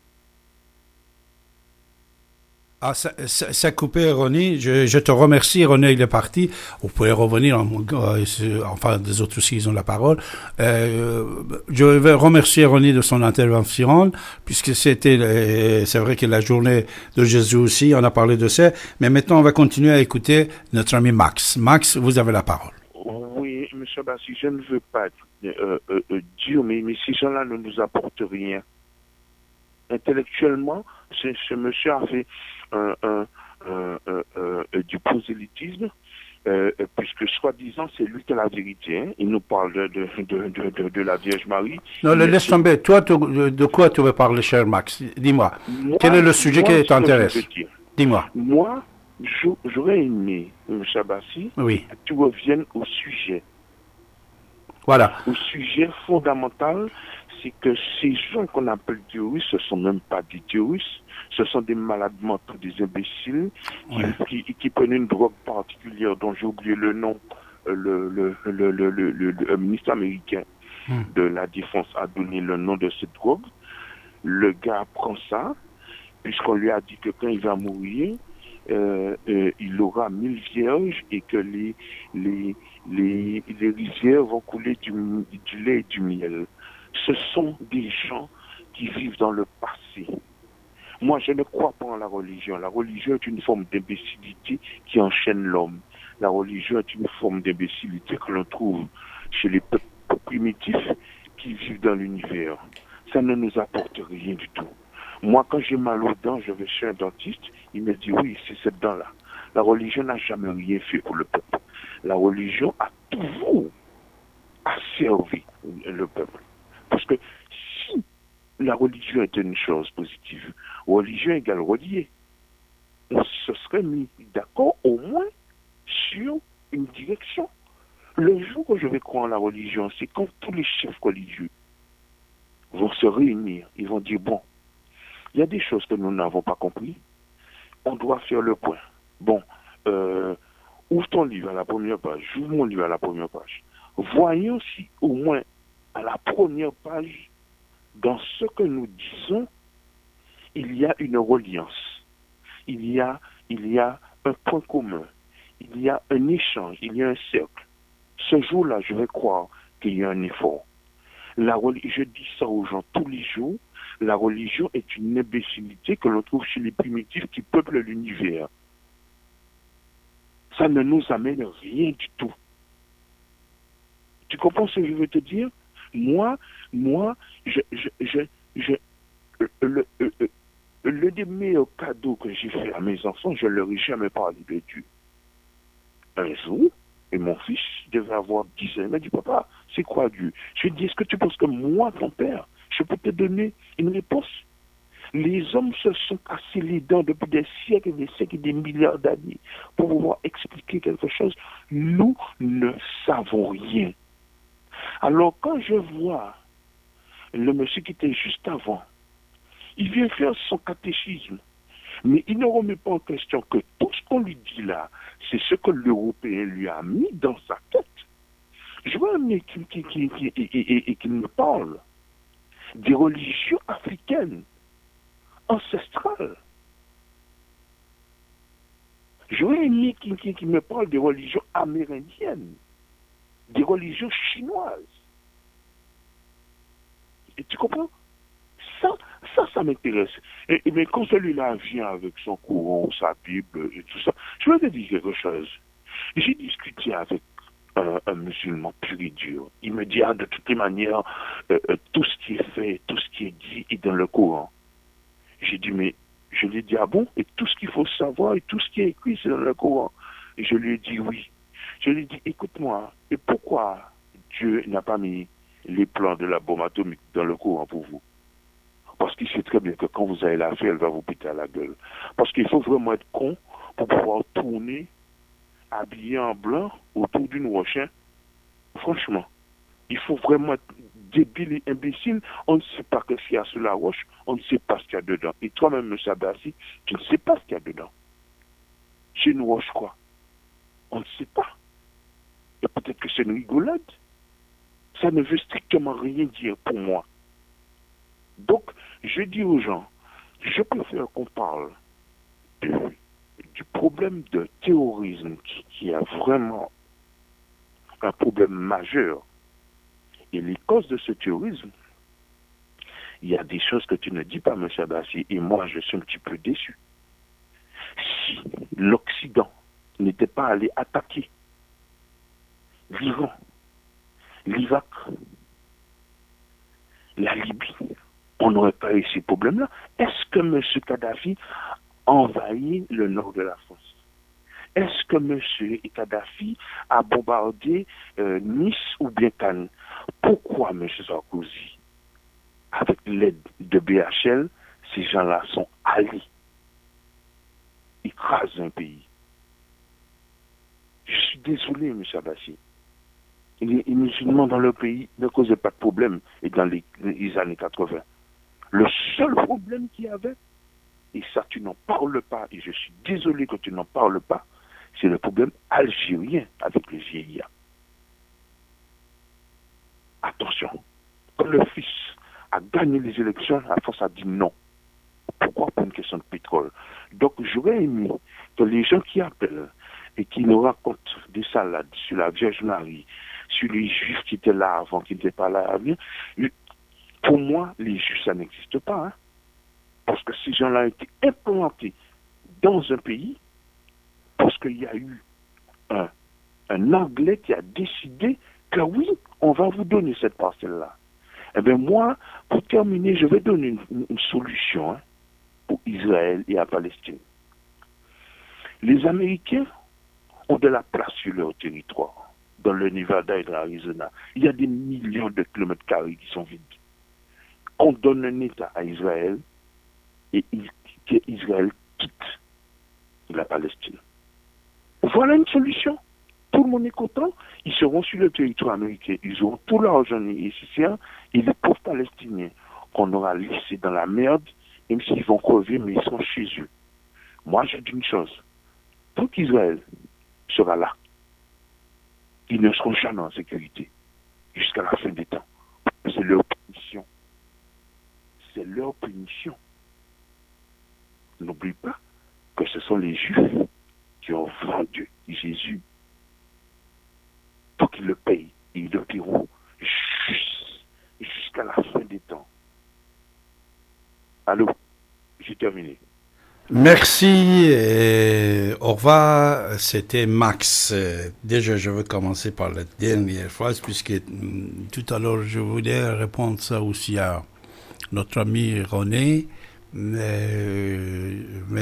Ah, ça coupé, Ronnie. Je te remercie. René, il est parti. Vous pouvez revenir. Enfin, des autres aussi, ils ont la parole. Je vais remercier Ronnie de son intervention, puisque c'est vrai que la journée de Jésus aussi, on a parlé de ça. Mais maintenant, on va continuer à écouter notre ami Max. Max, vous avez la parole. Oui, M. Bassi, je ne veux pas dire, mais ces gens-là ne nous apportent rien. Intellectuellement, ce monsieur a fait du prosélytisme, puisque soi-disant c'est lui qui a la vérité. Hein. Il nous parle de la Vierge Marie. Non, laisse tomber. Toi, de quoi tu veux parler, cher Max? Dis-moi. Quel est le sujet qui t'intéresse? Dis-moi. Moi, j'aurais aimé, M. Bassi, oui, que tu reviennes au sujet. Voilà. Au sujet fondamental, c'est que ces gens qu'on appelle terroristes, ce ne sont même pas des terroristes, ce sont des malades mentaux, des imbéciles qui prennent une drogue particulière dont j'ai oublié le nom. Le ministre américain de la Défense a donné le nom de cette drogue. Le gars prend ça, puisqu'on lui a dit que quand il va mourir, il aura 1000 vierges et que les rivières vont couler du lait et du miel. Ce sont des gens qui vivent dans le passé. Moi, je ne crois pas en la religion. La religion est une forme d'imbécilité qui enchaîne l'homme. La religion est une forme d'imbécilité que l'on trouve chez les peuples primitifs qui vivent dans l'univers. Ça ne nous apporte rien du tout. Moi, quand j'ai mal aux dents, je vais chez un dentiste, il me dit oui, c'est cette dent-là. La religion n'a jamais rien fait pour le peuple. La religion a toujours asservi le peuple. Parce que si la religion était une chose positive, religion égale relié, on se serait mis d'accord au moins sur une direction. Le jour où je vais croire en la religion, c'est quand tous les chefs religieux vont se réunir, ils vont dire bon, il y a des choses que nous n'avons pas compris, on doit faire le point. Bon, ouvre ton livre à la première page, j'ouvre mon livre à la première page. Voyons si au moins à la première page, dans ce que nous disons, il y a une reliance, il y a un point commun, il y a un échange, il y a un cercle. Ce jour-là, je vais croire qu'il y a un effort. Je dis ça aux gens tous les jours, la religion est une imbécilité que l'on trouve chez les primitifs qui peuplent l'univers. Ça ne nous amène rien du tout. Tu comprends ce que je veux te dire? Moi, le des meilleurs cadeaux que j'ai fait à mes enfants, je ne leur ai jamais parlé de Dieu. Un jour, et mon fils devait avoir 10 ans, il m'a dit, papa, c'est quoi Dieu? Je lui ai dit, est-ce que tu penses que moi, ton père, je peux te donner une réponse? Les hommes se sont cassés les dents depuis des siècles et des milliards d'années pour pouvoir expliquer quelque chose. Nous ne savons rien. Alors quand je vois le monsieur qui était juste avant, il vient faire son catéchisme, mais il ne remet pas en question que tout ce qu'on lui dit là, c'est ce que l'Européen lui a mis dans sa tête. Je vois un mec qui me parle des religions africaines, ancestrales. Je vois un mec qui me parle des religions amérindiennes, des religions chinoises. Et tu comprends? Ça m'intéresse. Mais quand celui-là vient avec son courant, sa Bible et tout ça, je vais te dire quelque chose. J'ai discuté avec un musulman pur et dur. Il me dit, de toutes les manières, tout ce qui est fait, tout ce qui est dit est dans le Coran. J'ai dit, mais je lui ai dit, ah bon? Et tout ce qu'il faut savoir et tout ce qui est écrit, c'est dans le Coran. Et je lui ai dit oui. Je lui ai dit, écoute-moi, et pourquoi Dieu n'a pas mis les plans de la bombe atomique dans le Coran pour vous? Parce qu'il sait très bien que quand vous allez la faire, elle va vous péter à la gueule. Parce qu'il faut vraiment être con pour pouvoir tourner habillé en blanc autour d'une roche. Franchement, il faut vraiment être débile et imbécile. On ne sait pas ce qu'il y a sur la roche, on ne sait pas ce qu'il y a dedans. Et toi-même, M. Abassi, tu ne sais pas ce qu'il y a dedans. C'est une roche quoi? On ne sait pas. Et peut-être que c'est une rigolade. Ça ne veut strictement rien dire pour moi. Donc, je dis aux gens, je préfère qu'on parle du problème de terrorisme qui est vraiment un problème majeur. Et les causes de ce terrorisme, il y a des choses que tu ne dis pas, M. Abassi, et moi, je suis un petit peu déçu. Si l'Occident n'était pas allé attaquer l'Iran, l'Irak, la Libye, on n'aurait pas eu ces problèmes-là. Est-ce que M. Kadhafi envahit le nord de la France? Est-ce que M. Kadhafi a bombardé Nice ou bien Cannes? Pourquoi M. Sarkozy, avec l'aide de BHL, ces gens-là sont allés écraser un pays? Je suis désolé, M. Abassi. Les musulmans dans le pays ne causaient pas de problème et dans les années 80. Le seul problème qu'il y avait, et ça tu n'en parles pas, et je suis désolé que tu n'en parles pas, c'est le problème algérien avec les GIA. Attention, quand le fils a gagné les élections, la France a dit non. Pourquoi? Pour une question de pétrole. Donc j'aurais aimé que les gens qui appellent et qui nous racontent des salades sur la Vierge Marie, sur les Juifs qui étaient là avant, qui n'étaient pas là avant, pour moi, les Juifs, ça n'existe pas. Hein? Parce que ces gens-là ont été implantés dans un pays parce qu'il y a eu un Anglais qui a décidé que oui, on va vous donner cette parcelle-là. Eh bien moi, pour terminer, je vais donner une solution pour Israël et la Palestine. Les Américains ont de la place sur leur territoire, dans le Nevada et dans l'Arizona. Il y a des millions de kilomètres carrés qui sont vides. On donne un État à Israël et Israël quitte la Palestine. Voilà une solution. Tout le monde est content. Ils seront sur le territoire américain. Ils auront tout l'argent nécessaire. Et les pauvres Palestiniens qu'on aura laissés dans la merde, même s'ils vont crever, mais ils seront chez eux. Moi, je dis une chose. Tant qu'Israël sera là, ils ne seront jamais en sécurité jusqu'à la fin des temps. C'est leur punition. C'est leur punition. n'oublie pas que ce sont les Juifs qui ont vendu Jésus pour qu'ils le payent. Ils le paieront jusqu'à la fin des temps. Allô, j'ai terminé. Merci, au revoir, c'était Max. Déjà, je veux commencer par la dernière phrase, puisque tout à l'heure, je voulais répondre ça aussi à notre ami René, mais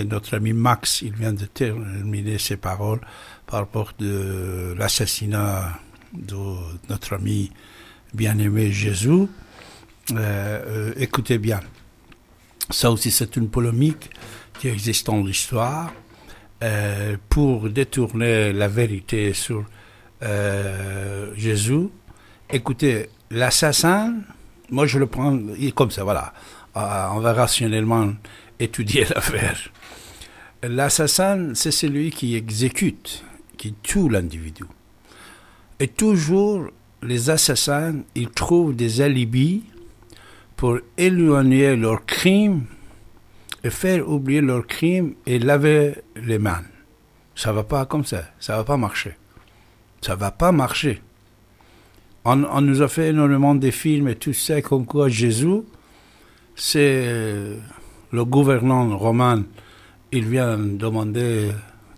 notre ami Max, il vient de terminer ses paroles par rapport de l'assassinat de notre ami bien-aimé Jésus. Écoutez bien, ça aussi c'est une polémique qui existe dans l'histoire pour détourner la vérité sur Jésus. Écoutez, l'assassin, moi je le prends comme ça, voilà. On va rationnellement étudier l'affaire. L'assassin, c'est celui qui exécute, qui tue l'individu. Et toujours, les assassins, ils trouvent des alibis pour éloigner leurs crimes et faire oublier leurs crimes et laver les mains. Ça va pas comme ça va pas marcher. Ça va pas marcher. On nous a fait énormément de films et tout ça, comme quoi Jésus, c'est le gouvernant romain, il vient demander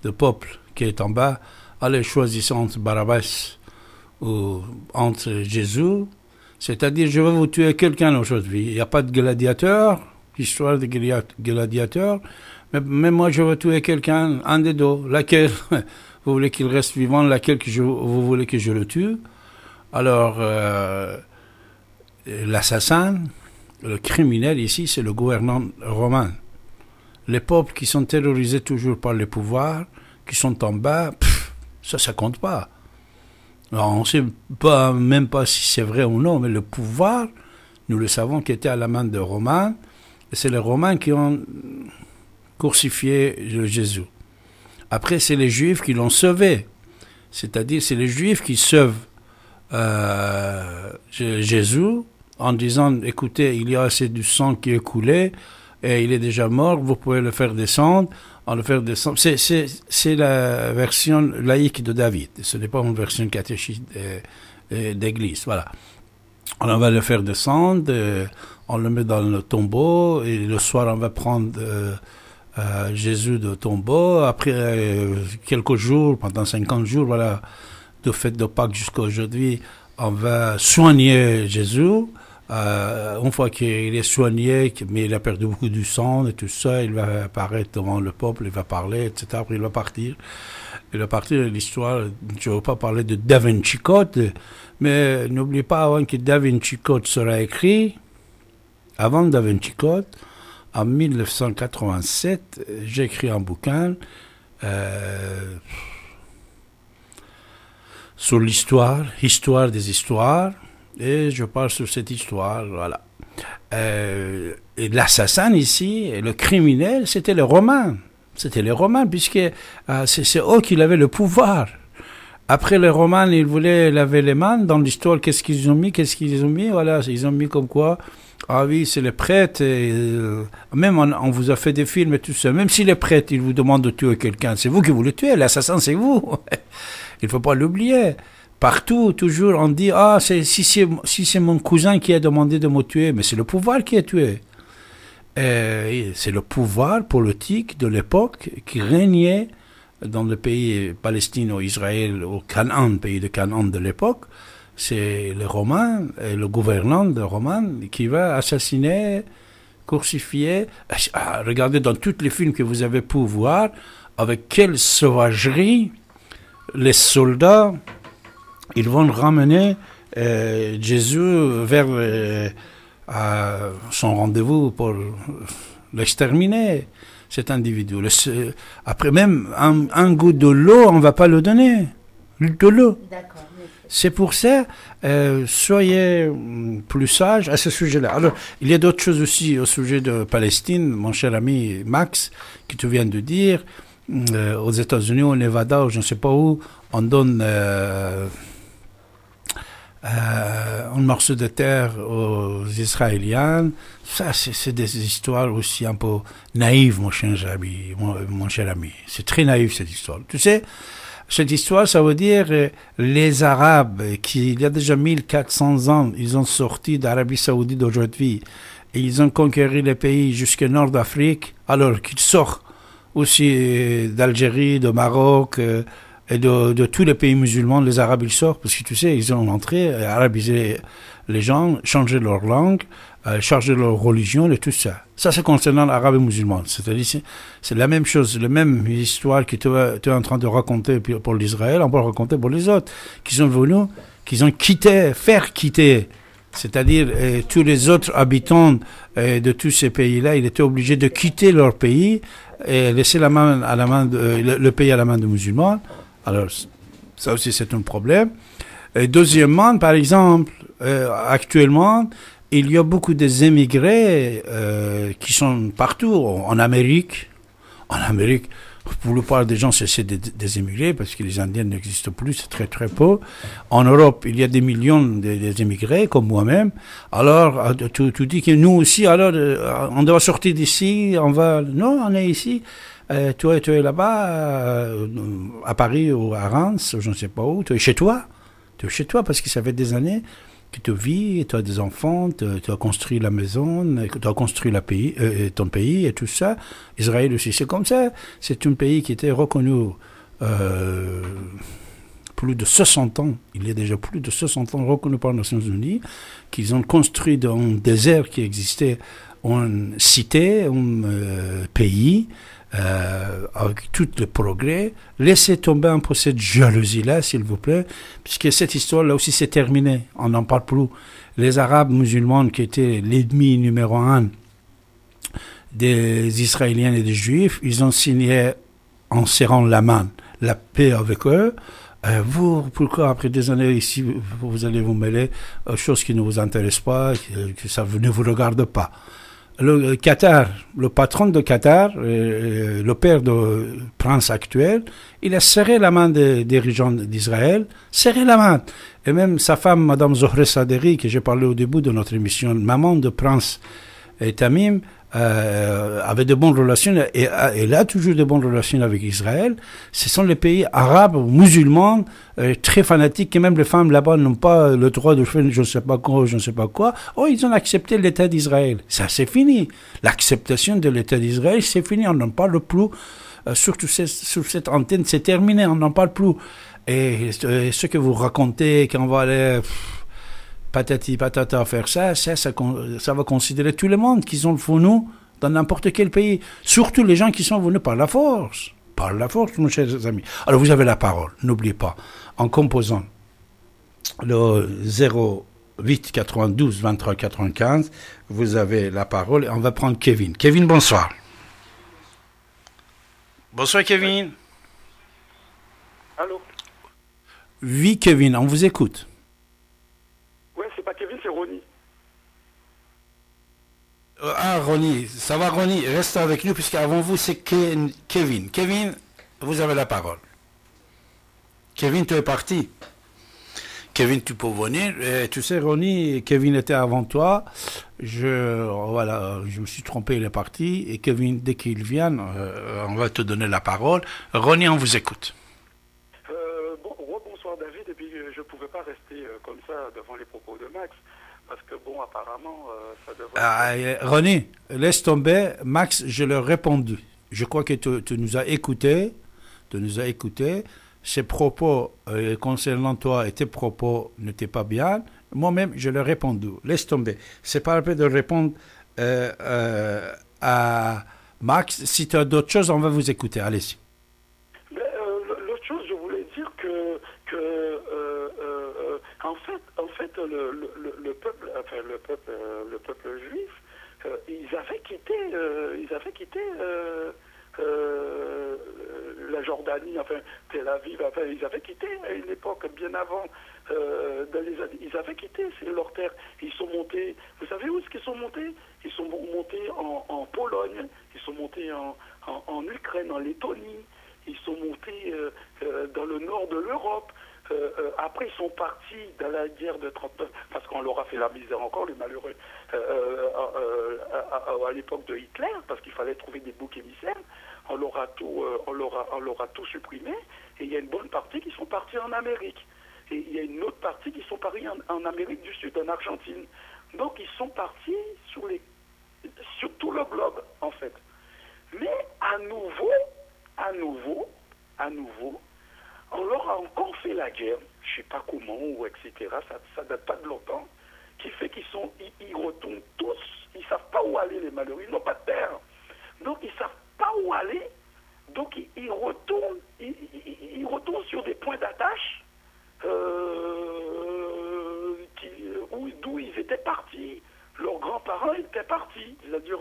au peuple qui est en bas, allez choisissez entre Barabbas ou entre Jésus, c'est-à-dire je vais vous tuer quelqu'un aujourd'hui. Il n'y a pas de gladiateur, histoire de gladiateur, mais moi je vais tuer quelqu'un, un des deux, laquelle vous voulez qu'il reste vivant, laquelle vous voulez que je le tue. Alors, l'assassin, le criminel ici, c'est le gouvernant romain. Les peuples qui sont terrorisés toujours par les pouvoirs, qui sont en bas, ça compte pas. Alors, on ne sait pas, même pas si c'est vrai ou non, mais le pouvoir, nous le savons, qui était à la main des Romains, et c'est les Romains qui ont crucifié Jésus. Après, c'est les Juifs qui l'ont sauvé. C'est-à-dire, c'est les Juifs qui sauvent Jésus en disant, écoutez, il y a assez du sang qui est coulé, et il est déjà mort, vous pouvez le faire descendre. C'est la version laïque de David. Ce n'est pas une version catéchique d'église. Voilà. On va le faire descendre, on le met dans le tombeau, et le soir, on va prendre Jésus de tombeau. Après quelques jours, pendant 50 jours, voilà, de fête de Pâques jusqu'à aujourd'hui, on va soigner Jésus. Une fois qu'il est soigné, mais il a perdu beaucoup du sang et tout ça, il va apparaître devant le peuple, il va parler, etc. Après, il va partir. Il va partir de l'histoire. Je ne veux pas parler de Da Vinci Code, mais n'oubliez pas, avant que Da Vinci Code sera écrit, avant Da Vinci Code, en 1987, j'ai écrit un bouquin sur l'histoire des histoires, et je parle sur cette histoire, voilà. Et l'assassin ici, le criminel, c'était les Romains. C'était les Romains, puisque c'est eux qui avaient le pouvoir. Après, les Romains, ils voulaient laver les mains. Dans l'histoire, qu'est-ce qu'ils ont mis? Voilà, ils ont mis comme quoi, ah oui, c'est les prêtres. Même on vous a fait des films et tout ça. Même si les prêtres, ils vous demandent de tuer quelqu'un, c'est vous qui vous le tuez. L'assassin, c'est vous. Il ne faut pas l'oublier. Partout, toujours, on dit, si c'est mon cousin qui a demandé de me tuer, mais c'est le pouvoir qui a tué. C'est le pouvoir politique de l'époque qui régnait dans le pays Palestine ou Israël, au Canaan, pays de Canaan de l'époque. C'est les Romains, et le gouvernant de Romains qui va assassiner, crucifier. Regardez dans tous les films que vous avez pu voir, avec quelle sauvagerie les soldats, ils vont ramener Jésus vers son rendez-vous pour l'exterminer, cet individu. Après même, un goût de l'eau, on ne va pas le donner. De l'eau. D'accord. C'est pour ça, soyez plus sages à ce sujet-là. Alors, il y a d'autres choses aussi au sujet de Palestine, mon cher ami Max, que tu viens de dire. Aux États-Unis, au Nevada, ou je ne sais pas où, on donne un morceau de terre aux Israéliens. Ça, c'est des histoires aussi un peu naïves, mon cher ami. C'est très naïf, cette histoire. Tu sais, cette histoire, ça veut dire les Arabes, qui, il y a déjà 1400 ans, ils ont sorti d'Arabie Saoudite d'aujourd'hui, et ils ont conquéri les pays jusqu'au nord d'Afrique, alors qu'ils sortent aussi d'Algérie, de Maroc, et de tous les pays musulmans, les Arabes, ils sortent, parce que tu sais, ils ont entré, arabisé les gens, changé leur langue, changer leur religion et tout ça. Ça, c'est concernant l'arabe et musulman. C'est-à-dire, c'est la même chose, la même histoire que tu es en train de raconter pour l'Israël, on peut raconter pour les autres, qui sont venus, qui ont quitté, faire quitter, c'est-à-dire tous les autres habitants de tous ces pays-là, ils étaient obligés de quitter leur pays et laisser la main à la main le pays à la main des musulmans. Alors, ça aussi, c'est un problème. Et deuxièmement, par exemple, actuellement, il y a beaucoup d'émigrés qui sont partout, en Amérique. En Amérique, pour la plupart des gens, c'est des émigrés, parce que les Indiens n'existent plus, c'est très très peu. En Europe, il y a des millions d'émigrés, comme moi-même. Alors, tu dis que nous aussi, alors, on doit sortir d'ici, on va... Non, on est ici. Tu es là-bas, à Paris ou à Reims, je ne sais pas où. Tu es chez toi. Tu es chez toi, parce que ça fait des années que tu vis, tu as des enfants, tu as construit la maison, tu as construit ton pays et tout ça. Israël aussi, c'est comme ça. C'est un pays qui était reconnu plus de 60 ans. Il y a déjà plus de 60 ans reconnu par les Nations Unies, qu'ils ont construit dans un désert qui existait une cité, un pays, avec tout le progrès. Laissez tomber un peu cette jalousie-là, s'il vous plaît, puisque cette histoire-là aussi, c'est terminé. On n'en parle plus. Les Arabes musulmans, qui étaient l'ennemi numéro 1 des Israéliens et des Juifs, ils ont signé en serrant la main la paix avec eux. Vous, pourquoi après des années ici, vous allez vous mêler aux choses qui ne vous intéressent pas, que ça ne vous regarde pas? Le Qatar, le patron de Qatar, le père du prince actuel, il a serré la main des dirigeants d'Israël, serré la main. Et même sa femme, Madame Zohreh Saderi, que j'ai parlé au début de notre émission, maman de prince Tamim, avait de bonnes relations, et elle a toujours de bonnes relations avec Israël. Ce sont les pays arabes, musulmans, très fanatiques, et même les femmes là-bas n'ont pas le droit de faire je ne sais pas quoi, je ne sais pas quoi. Oh, ils ont accepté l'État d'Israël. Ça, c'est fini. L'acceptation de l'État d'Israël, c'est fini. On n'en parle plus. Surtout sur cette antenne, c'est terminé. On n'en parle plus. Et ce que vous racontez, quand on va aller... patati patata faire ça va considérer tout le monde qui sont venus dans n'importe quel pays. Surtout les gens qui sont venus par la force. Par la force, mes chers amis. Alors vous avez la parole, n'oubliez pas. En composant le 08 92 23 95, vous avez la parole et on va prendre Kevin. Kevin, bonsoir. Bonsoir Kevin. Allô? Oui Kevin, on vous écoute. Pas Kevin, c'est Ronnie. Ronnie, ça va Ronnie, reste avec nous puisqu'avant vous c'est Kevin. Kevin, vous avez la parole. Kevin, tu es parti. Kevin, tu peux venir. Tu sais Ronnie, Kevin était avant toi. Je me suis trompé, il est parti. Et Kevin, dès qu'il vient, on va te donner la parole. Ronnie, on vous écoute. Bonsoir David, et puis je ne pouvais pas rester comme ça devant les propos de Max, parce que bon, apparemment, ça devrait... René, laisse tomber, Max, je l'ai répondu. Je crois que tu nous as écoutés, ses propos concernant toi et tes propos n'étaient pas bien, moi-même, je l'ai répondu. Laisse tomber. C'est pas la peine de répondre à Max. Si tu as d'autres choses, on va vous écouter. Allez-y. L'autre chose, je voulais dire que en fait, le peuple juif, ils avaient quitté la Jordanie, enfin Tel Aviv, enfin ils avaient quitté à une époque bien avant, ils avaient quitté leur terre. Ils sont montés. Vous savez où est-ce qu'ils sont montés? Ils sont montés en Pologne, ils sont montés en Ukraine, en Lettonie. Ils sont montés dans le nord de l'Europe. Après, ils sont partis dans la guerre de 39, parce qu'on leur a fait la misère encore, les malheureux, à l'époque de Hitler, parce qu'il fallait trouver des boucs émissaires. On leur a tout supprimé, et il y a une bonne partie qui sont partis en Amérique. Et il y a une autre partie qui sont partis en Amérique du Sud, en Argentine. Donc, ils sont partis sur tout le globe, en fait. Mais à nouveau, on leur a encore fait la guerre, je ne sais pas comment, ou etc., ça date pas de longtemps, qui fait ils retournent tous, ils ne savent pas où aller, les malheureux, ils n'ont pas de terre. Donc ils ne savent pas où aller, donc ils retournent sur des points d'attache d'où ils étaient partis. Leurs grands-parents étaient partis, c'est-à-dire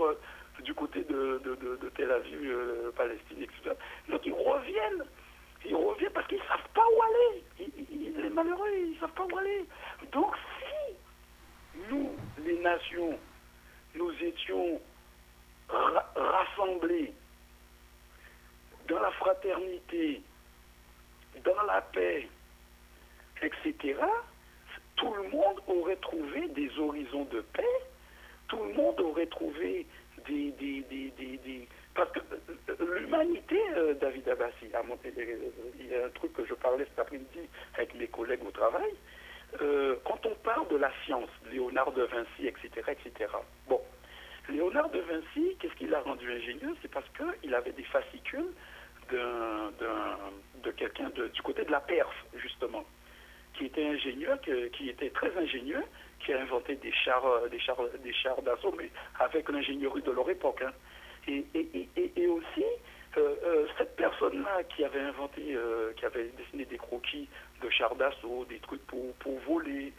du côté de Tel Aviv, Palestine, etc. Donc ils reviennent parce qu'ils ne savent pas où aller. Les malheureux, ils ne savent pas où aller. Donc si nous, les nations, nous étions rassemblés dans la fraternité, dans la paix, etc., tout le monde aurait trouvé des horizons de paix, tout le monde aurait trouvé des... Parce que l'humanité, David Abbassi, il y a un truc que je parlais cet après-midi avec mes collègues au travail, quand on parle de la science, Léonard de Vinci, etc., etc., bon, Léonard de Vinci, qu'est-ce qui l'a rendu ingénieux? C'est parce qu'il avait des fascicules de quelqu'un du côté de la Perse, justement, qui était ingénieux, qui était très ingénieux, qui a inventé des chars d'assaut, mais avec l'ingénierie de leur époque. Hein. Et aussi, cette personne-là qui avait inventé, qui avait dessiné des croquis de chars d'assaut, des trucs pour voler,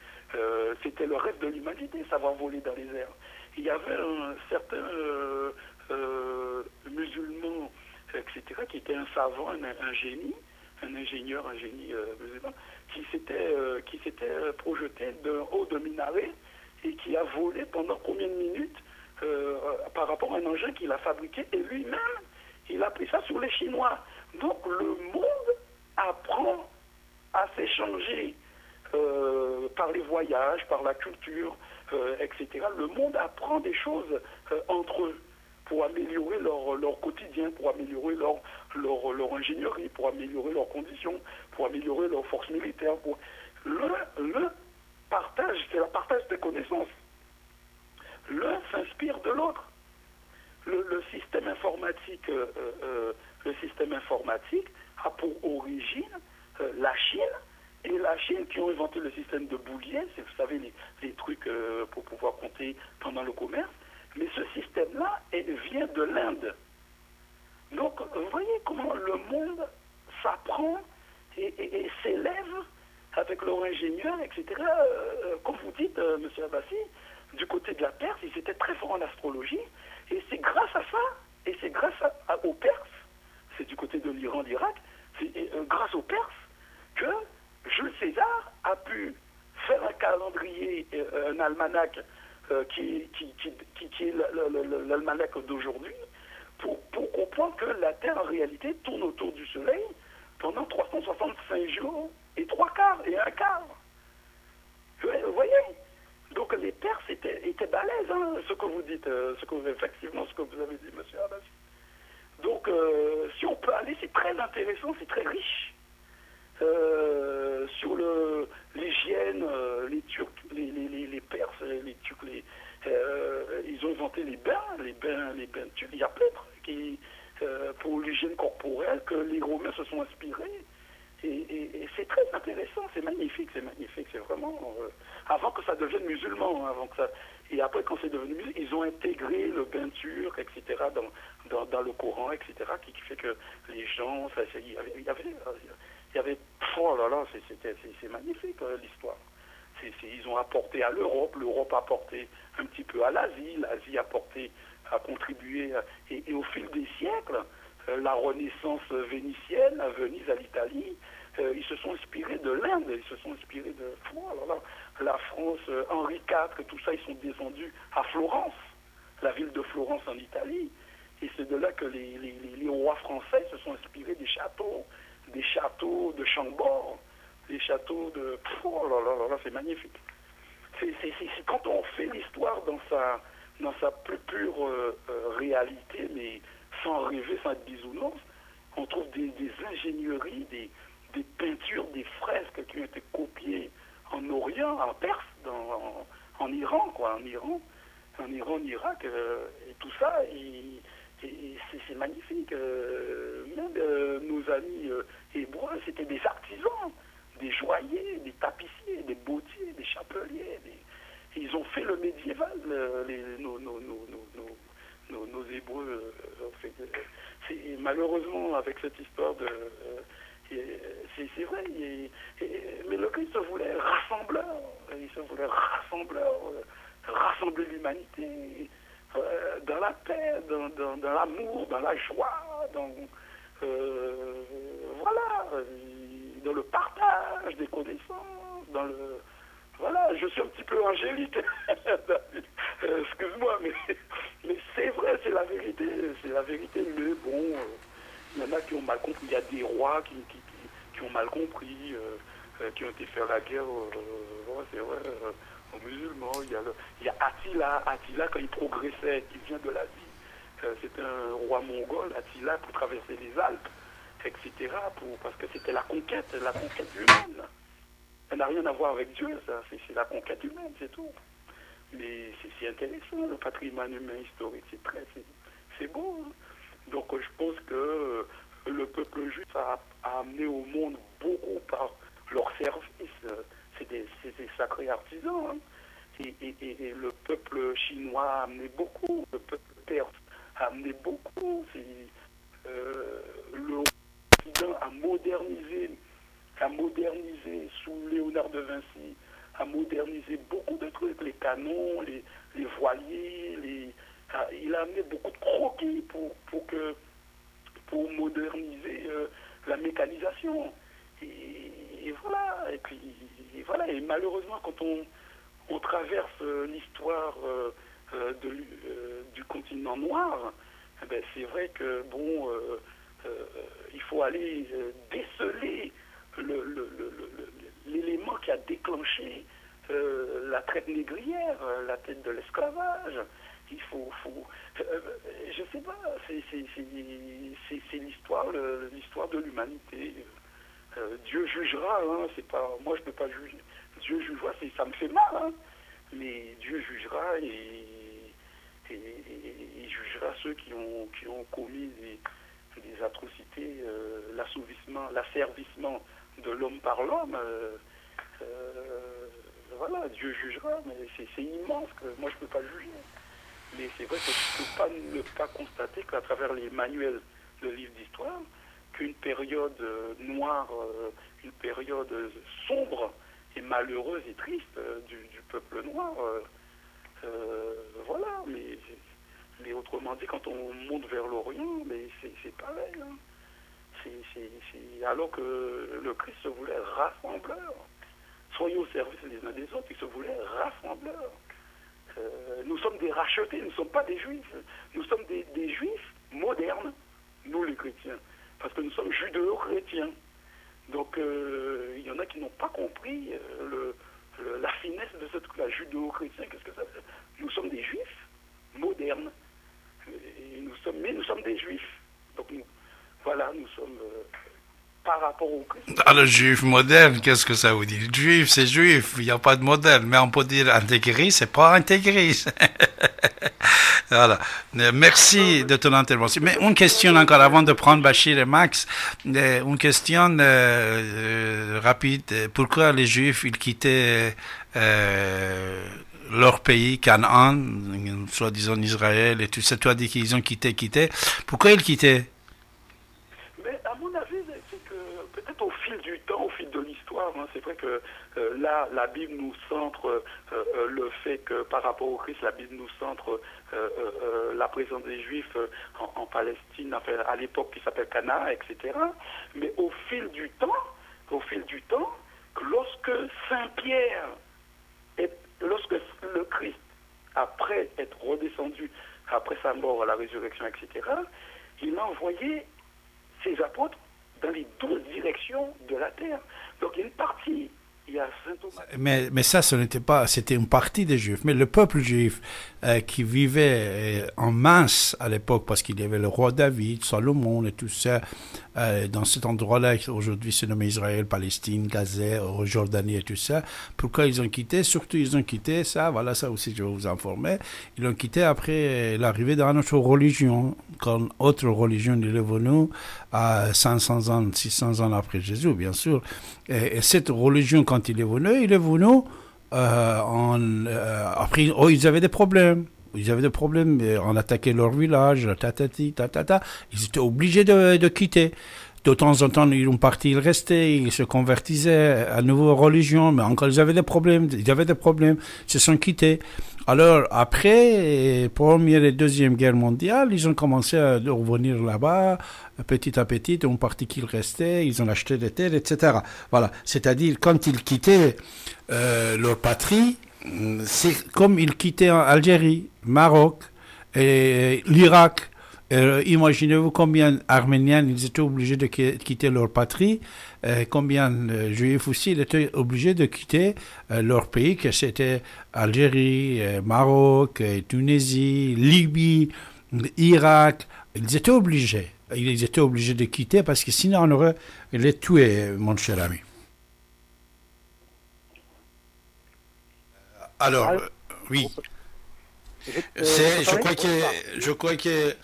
c'était le rêve de l'humanité, savoir voler dans les airs. Il y avait un certain musulman, etc., qui était un savant, un génie, un ingénieur, un génie musulman, qui s'était projeté d'un haut de minaret et qui a volé pendant combien de minutes par rapport à un engin qu'il a fabriqué, et lui-même, il a pris ça sur les Chinois. Donc le monde apprend à s'échanger par les voyages, par la culture, etc. Le monde apprend des choses entre eux pour améliorer leur quotidien, pour améliorer leur ingénierie, pour améliorer leurs conditions, pour améliorer leurs forces militaires. Le partage, c'est la partage des connaissances. L'un s'inspire de l'autre. Le système informatique a pour origine la Chine, et la Chine qui ont inventé le système de Boolean, c'est, vous savez, les trucs pour pouvoir compter pendant le commerce. Mais ce système-là vient de l'Inde. Donc, vous voyez comment le monde s'apprend et s'élève avec leur ingénieur, etc. Comme vous dites, M. Abbassi, du côté de la Perse, ils étaient très forts en astrologie. Et c'est grâce à ça, et c'est grâce aux Perses, c'est du côté de l'Iran, l'Irak, c'est grâce aux Perses que Jules César a pu faire un calendrier, un almanach, qui est l'almanach d'aujourd'hui, pour comprendre que la Terre en réalité tourne autour du Soleil pendant 365 jours et 3 quarts et 1 quart. Vous voyez? Donc les Perses étaient balèzes, hein, ce que vous dites, effectivement ce que vous avez dit, M. Abbassi. Donc si on peut aller, c'est très intéressant, c'est très riche. Sur l'hygiène, les Turcs, les Perses, les Turcs, ils ont inventé les bains turcs. Il y a plein de trucs pour l'hygiène corporelle que les Romains se sont inspirés. Et c'est très intéressant, c'est magnifique, c'est vraiment... avant que ça devienne musulman, et après quand c'est devenu musulman, ils ont intégré le bain turc, etc., dans le Coran, etc., qui fait que les gens... Il y avait oh là là, c'est magnifique l'histoire. Ils ont apporté à l'Europe a apporté un petit peu à l'Asie a contribué, et au fil des siècles, la Renaissance vénitienne, à Venise, à l'Italie, ils se sont inspirés de l'Inde, ils se sont inspirés de la France, Henri IV, et tout ça, ils sont descendus à Florence, la ville de Florence en Italie, et c'est de là que les rois français se sont inspirés des châteaux de Chambord les châteaux de... Oh là là là là, c'est magnifique. C'est quand on fait l'histoire dans sa plus pure réalité, mais sans rêver, sans être bisounours, on trouve des ingénieries, des peintures, des fresques qui ont été copiées en Orient, en Perse, en Iran, quoi, en Irak, et tout ça, et c'est magnifique. Même nos amis hébreux, c'était des artisans, des joailliers, des tapissiers, des bottiers, des chapeliers. Ils ont fait le médiéval, nos Hébreux. Malheureusement, avec cette histoire de... c'est vrai, mais le Christ se voulait rassembleur. Il se voulait rassembleur, rassembler l'humanité dans la paix, dans l'amour, dans la joie, voilà, dans le partage des connaissances, dans le... Voilà, je suis un petit peu angélique, excuse-moi, mais c'est vrai, c'est la vérité, mais bon, il y en a qui ont mal compris, il y a des rois qui ont mal compris, qui ont été faire la guerre, c'est vrai, aux musulmans, il y a Attila quand il progressait, qui vient de l'Asie, c'est un roi mongol, Attila, pour traverser les Alpes, etc., parce que c'était la conquête humaine. Ça n'a rien à voir avec Dieu, ça. C'est la conquête humaine, c'est tout. Mais c'est intéressant, le patrimoine humain historique, c'est beau. Hein. Donc je pense que le peuple juif a amené au monde beaucoup par leur service. C'est des sacrés artisans. Hein. Et le peuple chinois a amené beaucoup, le peuple perse a amené beaucoup. Le Occident a modernisé sous Léonard de Vinci, a modernisé beaucoup de trucs, les canons, les voiliers, il a amené beaucoup de croquis pour moderniser la mécanisation. Et voilà, et malheureusement quand on traverse l'histoire du continent noir, eh ben, c'est vrai que bon, il faut aller déceler l'élément qui a déclenché la traite négrière, la traite de l'esclavage. Il faut je sais pas, c'est l'histoire de l'humanité. Dieu jugera, hein, c'est pas, moi je peux pas juger. Dieu jugera, ça me fait mal, hein, mais Dieu jugera et il jugera ceux qui ont commis des atrocités, l'asservissement de l'homme par l'homme. Voilà, Dieu jugera, mais c'est immense que moi je peux pas juger. Mais c'est vrai que je ne peux pas ne pas constater qu'à travers les manuels de livres d'histoire, qu'une période noire, une période sombre et malheureuse et triste du peuple noir, voilà, mais autrement dit, quand on monte vers l'Orient, mais c'est pareil. Hein. Alors que le Christ se voulait rassembleur. Soyons au service les uns des autres, il se voulait rassembleur. Nous sommes des rachetés, nous ne sommes pas des juifs. Nous sommes des juifs modernes, nous les chrétiens, parce que nous sommes judéo-chrétiens. Donc il y en a qui n'ont pas compris la finesse de ce truc-là, judéo-chrétien, qu'est-ce que ça veut dire? Nous sommes des juifs modernes, mais nous sommes des juifs. Donc nous sommes par rapport au Christ. Alors, juif moderne, qu'est-ce que ça veut dire? Juif, c'est juif, il n'y a pas de modèle. Mais on peut dire intégriste, c'est pas intégriste. Voilà. Merci de ton intervention. Mais une question encore avant de prendre Bachir et Max. Une question rapide. Pourquoi les Juifs, ils quittaient leur pays, Canaan, soi-disant Israël et tout ça? Tu as dit qu'ils ont quitté. Pourquoi ils quittaient? Mais à mon avis, c'est que peut-être au fil du temps, au fil de l'histoire, hein, c'est vrai que là, la Bible nous centre le fait que par rapport au Christ, la Bible nous centre la présence des Juifs en Palestine, enfin, à l'époque qui s'appelle Canaan, etc. Mais au fil du temps, lorsque Saint-Pierre, lorsque le Christ, après être redescendu, après sa mort, la résurrection, etc., il a envoyé ses apôtres dans les 12 directions de la terre. Donc il y a une partie, il y a Saint Thomas. Mais ça, ce n'était pas, c'était une partie des Juifs. Mais le peuple juif qui vivait en masse à l'époque, parce qu'il y avait le roi David, Salomon et tout ça, dans cet endroit-là, aujourd'hui c'est nommé Israël, Palestine, Gaza, Jordanie et tout ça. Pourquoi ils ont quitté? Surtout, ils ont quitté ça, voilà, ça aussi je vais vous informer. Ils l'ont quitté après l'arrivée dans notre religion, quand autre religion est revenue à 500 ans, 600 ans après Jésus, bien sûr. Et cette religion, quand il est venu après, ils avaient des problèmes. Ils avaient des problèmes, on attaquait leur village, tatati, tatata. Ils étaient obligés de quitter. De temps en temps, ils ont parti, ils restaient, ils se convertissaient à nouveau religion, mais encore ils avaient des problèmes, ils se sont quittés. Alors, après, Première et Deuxième Guerre mondiale, ils ont commencé à revenir là-bas, petit à petit, ils ont parti qu'ils restaient, ils ont acheté des terres, etc. Voilà. C'est-à-dire, quand ils quittaient leur patrie, c'est comme ils quittaient Algérie, Maroc, et l'Irak. Imaginez-vous combien d'Arméniens ils étaient obligés de quitter leur patrie, combien de Juifs aussi ils étaient obligés de quitter leur pays, que c'était Algérie, Maroc, Tunisie, Libye, Irak. Ils étaient obligés de quitter parce que sinon on aurait les tués, mon cher ami. Alors, oui. Je crois que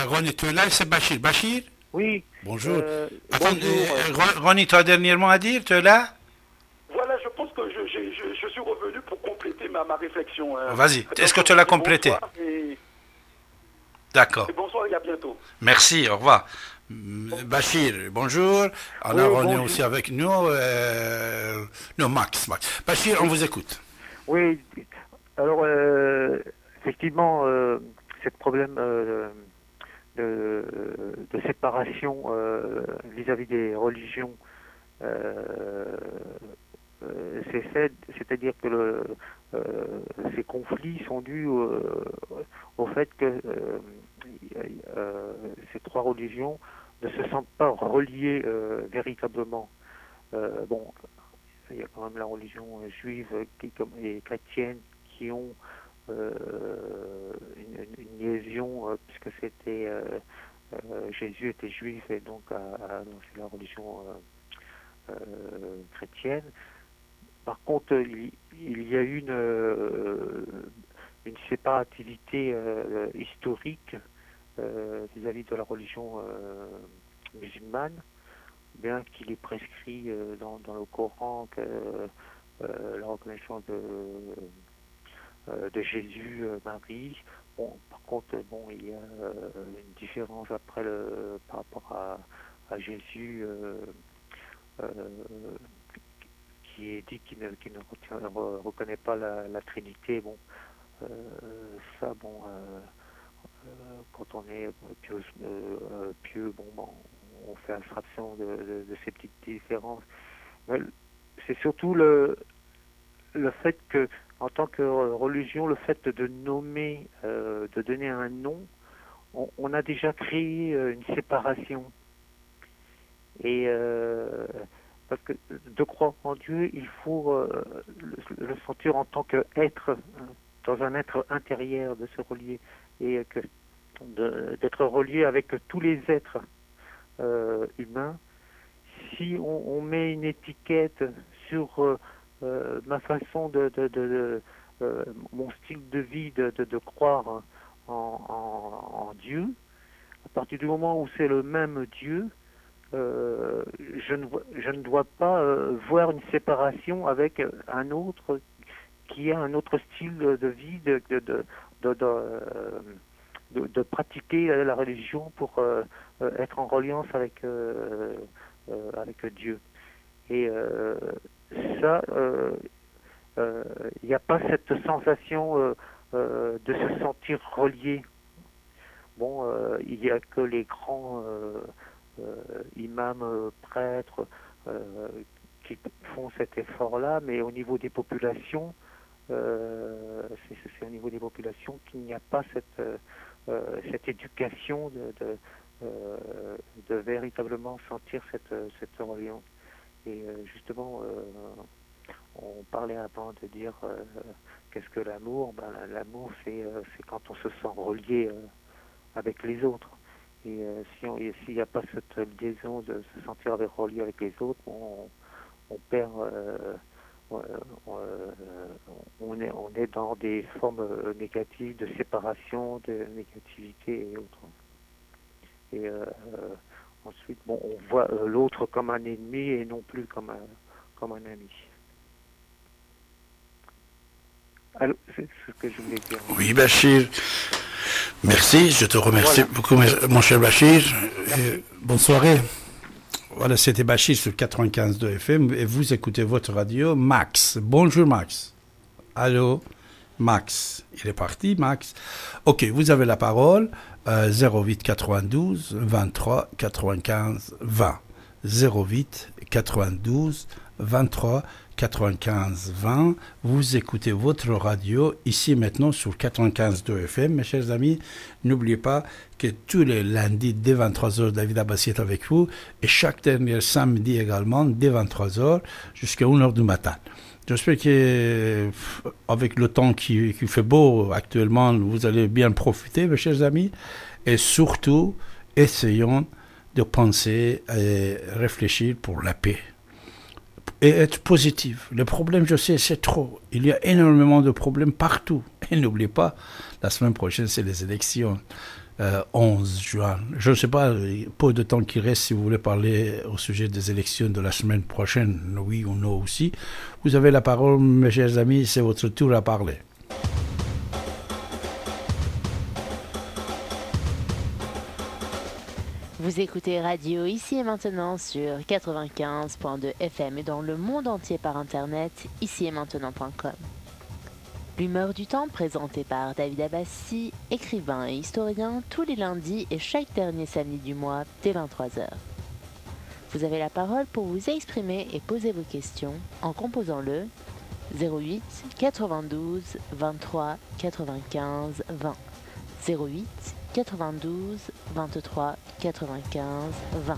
Ronnie, tu es là, c'est Bachir. Bachir? Oui. Bonjour. Attendez, Ronnie, tu as dernièrement à dire, tu es là? Voilà, je pense que je suis revenu pour compléter ma réflexion. Vas-y, est-ce que tu l'as complété? D'accord. Et bonsoir et à bientôt. Merci, au revoir. Bachir, bonjour. Alors, on est aussi avec nous. Non, Max. Bachir, on vous écoute. Oui, alors effectivement, ce problème de séparation vis-à-vis des religions, c'est fait, c'est-à-dire que ces conflits sont dus au fait que ces trois religions ne se sentent pas reliées véritablement. Bon, il y a quand même la religion juive et chrétienne qui ont une liaison, puisque c'était Jésus était juif et donc c'est la religion chrétienne. Par contre, il y a eu une séparativité historique vis-à-vis de la religion musulmane, bien qu'il est prescrit dans le Coran que la reconnaissance de Jésus, Marie. Bon, par contre, il y a une différence après par rapport à Jésus qui est dit qu'il ne reconnaît pas la Trinité. Bon, ça, quand on est pieux, on fait abstraction de ces petites différences. Mais c'est surtout le fait que, en tant que religion, le fait de nommer, de donner un nom, on a déjà créé une séparation. Et parce que de croire en Dieu, il faut le sentir en tant qu'être, dans un être intérieur, de se relier, et d'être relié avec tous les êtres humains. Si on met une étiquette sur ma façon mon style de vie de croire en Dieu, à partir du moment où c'est le même Dieu, je ne dois pas voir une séparation avec un autre qui a un autre style de vie, de pratiquer la religion pour être en reliance avec Dieu. Et ça, il n'y a pas cette sensation de se sentir relié. Bon, il n'y a que les grands imams, prêtres qui font cet effort-là, mais au niveau des populations, c'est au niveau des populations qu'il n'y a pas cette éducation de véritablement sentir cette reliance. Et justement, on parlait avant de dire qu'est-ce que l'amour. L'amour, c'est quand on se sent relié avec les autres. Et s'il n'y a pas cette liaison de se sentir relié avec les autres, on perd, on est dans des formes négatives de séparation, de négativité et autres. Et ensuite, on voit l'autre comme un ennemi et non plus comme un ami. Alors, c'est ce que je voulais dire. Oui, Bachir. Merci, je te remercie beaucoup, mon cher Bachir. Bonne soirée. Voilà, c'était Bachir sur 95.2 FM et vous écoutez votre radio Max. Bonjour Max. Allô, Max. Il est parti, Max. Ok, vous avez la parole. 08 92 23 95 20. 08 92 23 95 20. Vous écoutez votre radio ici maintenant sur 95.2 FM. Mes chers amis, n'oubliez pas que tous les lundis dès 23h, David Abbassi est avec vous et chaque dernier samedi également dès 23h jusqu'à 1h du matin. J'espère que avec le temps qui fait beau actuellement, vous allez bien profiter, mes chers amis, et surtout, essayons de penser et réfléchir pour la paix et être positif. Le problème, je sais, c'est trop. Il y a énormément de problèmes partout. Et n'oubliez pas, la semaine prochaine, c'est les élections. 11 juin. Je ne sais pas, peu de temps qui reste si vous voulez parler au sujet des élections de la semaine prochaine, oui ou non aussi. Vous avez la parole, mes chers amis, c'est votre tour à parler. Vous écoutez Radio ici et maintenant sur 95.2 FM et dans le monde entier par internet, ici et maintenant.com. L'humeur du temps présentée par David Abbassi, écrivain et historien, tous les lundis et chaque dernier samedi du mois dès 23h. Vous avez la parole pour vous exprimer et poser vos questions en composant le 08 92 23 95 20. 08 92 23 95 20.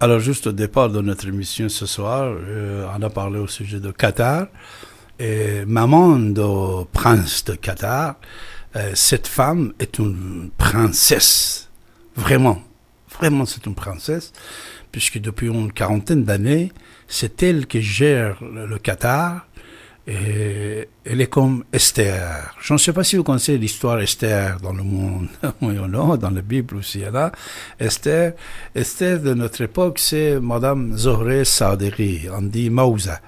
Alors, juste au départ de notre émission ce soir, on a parlé au sujet de Qatar. Et maman du prince de Qatar, cette femme est une princesse. Vraiment, c'est une princesse, puisque depuis une quarantaine d'années, c'est elle qui gère le Qatar. Et elle est comme Esther. Je ne sais pas si vous connaissez l'histoire Esther dans le monde, oui ou non, dans la Bible aussi, il y en a. Esther de notre époque, c'est Madame Zohreh Sadeghi, on dit Maouza.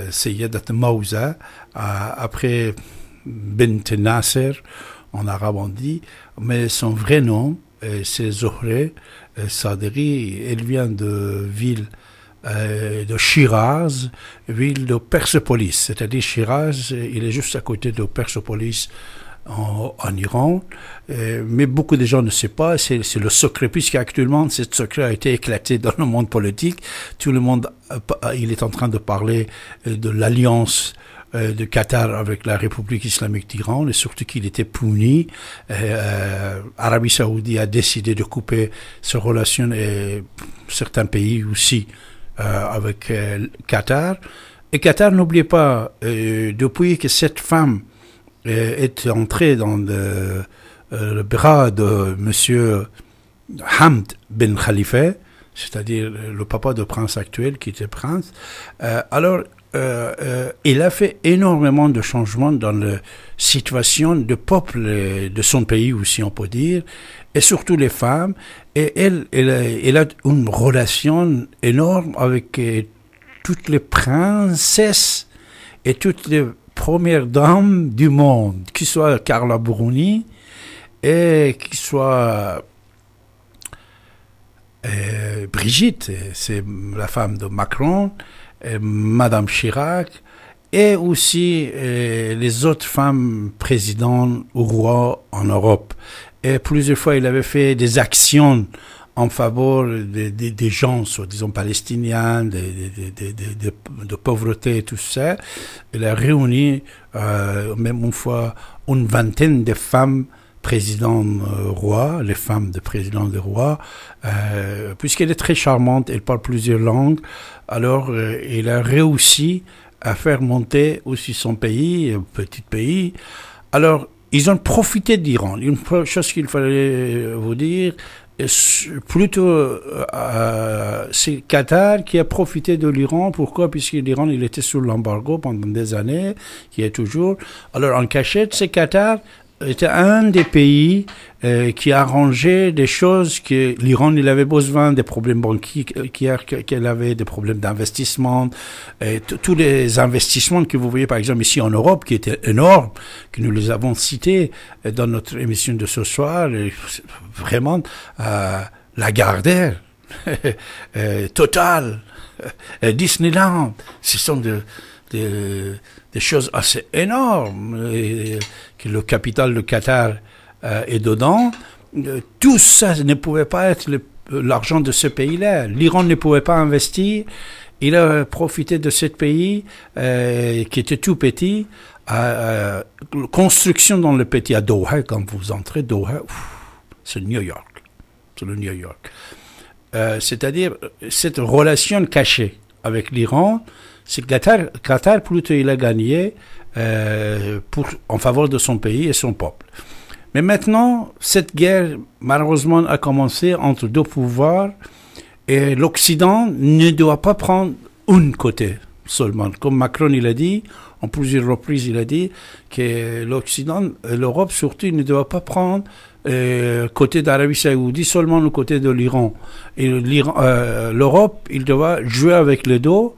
Sayyidat Maouza, après Bint Nasser, en arabe on dit, mais son vrai nom, c'est Zohreh Sadeghi. Elle vient de ville de Shiraz, ville de Persépolis, c'est-à-dire Shiraz, il est juste à côté de Persépolis en Iran, mais beaucoup de gens ne savent pas, c'est le secret, puisqu'actuellement ce secret a été éclaté dans le monde politique, tout le monde il est en train de parler de l'alliance de Qatar avec la République islamique d'Iran, et surtout qu'il était puni. Arabie Saoudite a décidé de couper ses relations et certains pays aussi avec Qatar. Et Qatar, n'oubliez pas, depuis que cette femme est entrée dans le bras de monsieur Hamd bin Khalifa, c'est-à-dire le papa de prince actuel qui était prince, alors il a fait énormément de changements dans la situation du peuple de son pays aussi, on peut dire, et surtout les femmes. Et elle a une relation énorme avec toutes les princesses et toutes les premières dames du monde, qui soit Carla Bruni et qui soit Brigitte, c'est la femme de Macron, et Madame Chirac, et aussi les autres femmes présidentes ou rois en Europe. Et plusieurs fois, il avait fait des actions en faveur des gens, soi-disant palestiniens, de pauvreté et tout ça. Il a réuni même une fois une vingtaine de femmes présidents rois, les femmes de présidents de rois, puisqu'elle est très charmante, elle parle plusieurs langues, alors il a réussi à faire monter aussi son pays, un petit pays. Alors, ils ont profité de l'Iran. Une chose qu'il fallait vous dire, plutôt c'est Qatar qui a profité de l'Iran. Pourquoi? Puisque l'Iran il était sous l'embargo pendant des années, qui est toujours. Alors en cachette, c'est Qatar était un des pays qui arrangeait des choses que l'Iran il avait besoin, des problèmes banquiers, qu'elle avait des problèmes d'investissement, tous les investissements que vous voyez par exemple ici en Europe qui étaient énormes, que nous les avons cités dans notre émission de ce soir, vraiment Lagardère, Total, Disneyland, ce sont des choses assez énormes, que le capital de Qatar est dedans. Tout ça ne pouvait pas être l'argent de ce pays-là. L'Iran ne pouvait pas investir. Il a profité de ce pays qui était tout petit, construction dans le petit, à Doha, quand vous entrez, Doha, c'est New York. C'est le New York. C'est-à-dire, cette relation cachée avec l'Iran, c'est que Qatar, plutôt il a gagné en faveur de son pays et son peuple. Mais maintenant, cette guerre, malheureusement, a commencé entre deux pouvoirs et l'Occident ne doit pas prendre un côté seulement. Comme Macron, il a dit, en plusieurs reprises, il a dit que l'Occident, l'Europe surtout, ne doit pas prendre côté d'Arabie Saoudite, seulement le côté de l'Iran. Et l'Europe, il doit jouer avec les deux.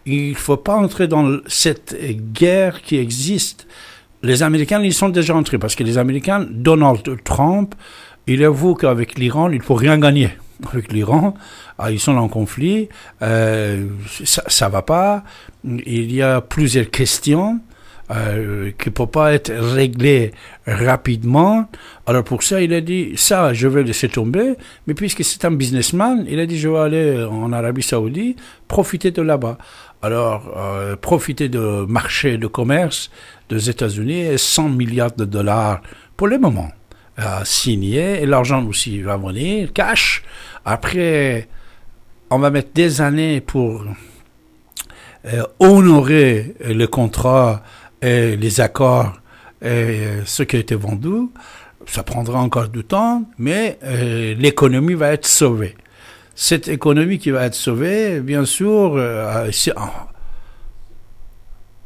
Il ne faut pas entrer dans cette guerre qui existe. Les Américains, ils sont déjà entrés parce que les Américains, Donald Trump, il avoue qu'avec l'Iran, il ne faut rien gagner. Avec l'Iran, ils sont en conflit, ça va pas. Il y a plusieurs questions qui ne peuvent pas être réglées rapidement. Alors pour ça, il a dit, ça, je vais laisser tomber. Mais puisque c'est un businessman, il a dit, je vais aller en Arabie Saoudite, profiter de là-bas. Alors, profiter de marché de commerce des États-Unis et 100 milliards de dollars pour le moment à signer. Et l'argent aussi va venir, cash. Après, on va mettre des années pour honorer le contrat et les accords et ce qui a été vendu. Ça prendra encore du temps, mais l'économie va être sauvée. Cette économie qui va être sauvée, bien sûr,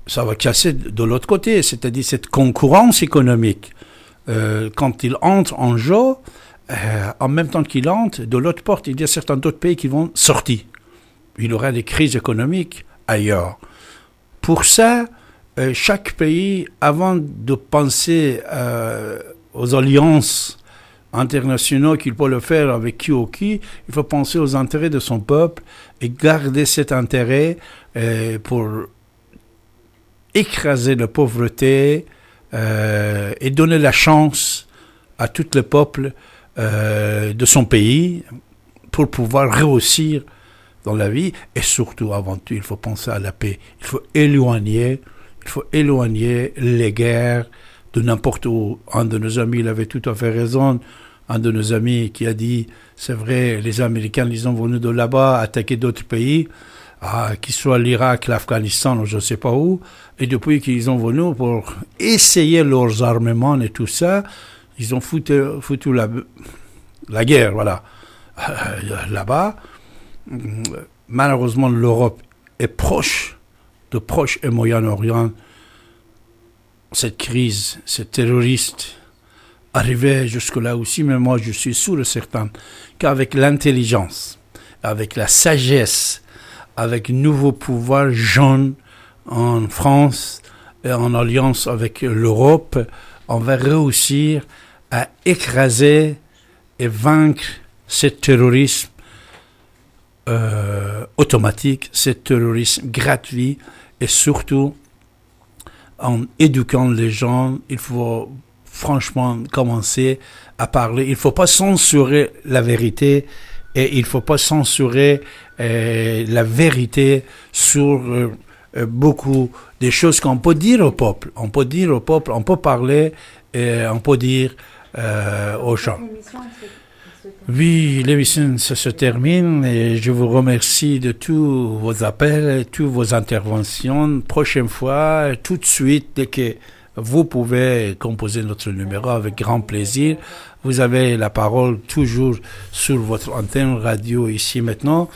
ça va casser de l'autre côté, c'est-à-dire cette concurrence économique. Quand il entre en jeu, en même temps qu'il entre, de l'autre porte, il y a certains d'autres pays qui vont sortir. Il y aura des crises économiques ailleurs. Pour ça, chaque pays, avant de penser aux alliances internationales qu'il peut le faire avec qui ou qui, il faut penser aux intérêts de son peuple et garder cet intérêt pour écraser la pauvreté et donner la chance à tout le peuple de son pays pour pouvoir réussir dans la vie. Et surtout, avant tout, il faut penser à la paix. Il faut éloigner les guerres de n'importe où. Un de nos amis, il avait tout à fait raison. Un de nos amis qui a dit, c'est vrai, les Américains, ils ont venu de là-bas attaquer d'autres pays, qu'ils soient l'Irak, l'Afghanistan ou je ne sais pas où, et depuis qu'ils ont venu pour essayer leurs armements et tout ça, ils ont foutu la guerre, voilà, là-bas. Malheureusement, l'Europe est proche de Proche et Moyen-Orient. Cette crise, ces terroristes arrivaient jusque-là aussi, mais moi je suis sûr et certain qu'avec l'intelligence, avec la sagesse, avec nouveau pouvoir jeune en France et en alliance avec l'Europe, on va réussir à écraser et vaincre ce terrorisme automatique, ce terrorisme gratuit et surtout en éduquant les gens. Il faut franchement commencer à parler. Il ne faut pas censurer la vérité et il ne faut pas censurer la vérité sur beaucoup des choses qu'on peut dire au peuple. On peut dire au peuple, on peut parler et on peut dire aux gens. Oui, l'émission se termine et je vous remercie de tous vos appels, toutes vos interventions. Prochaine fois, tout de suite, dès que vous pouvez composer notre numéro avec grand plaisir. Vous avez la parole toujours sur votre antenne radio ici maintenant.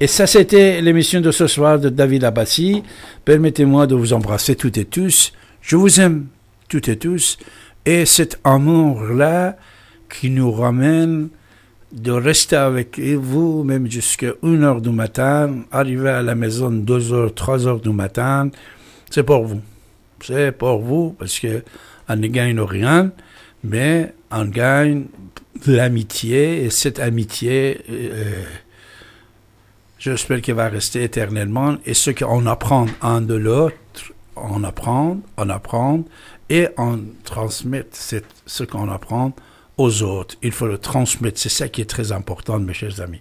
Et ça, c'était l'émission de ce soir de David Abbassi. Permettez-moi de vous embrasser toutes et tous. Je vous aime toutes et tous. Et cet amour-là qui nous ramène de rester avec vous, même jusqu'à 1h du matin, arriver à la maison 2h, 3h du matin, c'est pour vous. C'est pour vous, parce qu'on ne gagne rien, mais on gagne de l'amitié, et cette amitié, j'espère qu'elle va rester éternellement, et ce qu'on apprend un de l'autre, on apprend, et on transmet ce qu'on apprend aux autres. Il faut le transmettre, c'est ça qui est très important, mes chers amis.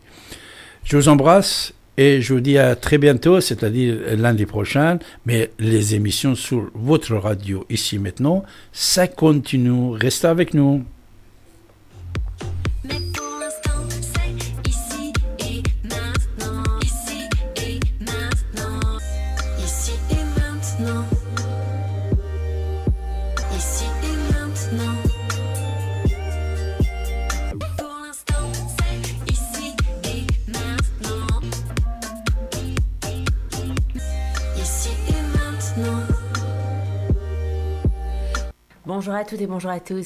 Je vous embrasse, et je vous dis à très bientôt, c'est-à-dire lundi prochain, mais les émissions sur votre radio ici maintenant, ça continue. Restez avec nous. Mais pour l'instant, c'est ici et maintenant. Ici et maintenant. Ici et maintenant. Ici et maintenant. Pour l'instant, c'est ici et maintenant. Ici et maintenant. Bonjour à toutes et bonjour à tous.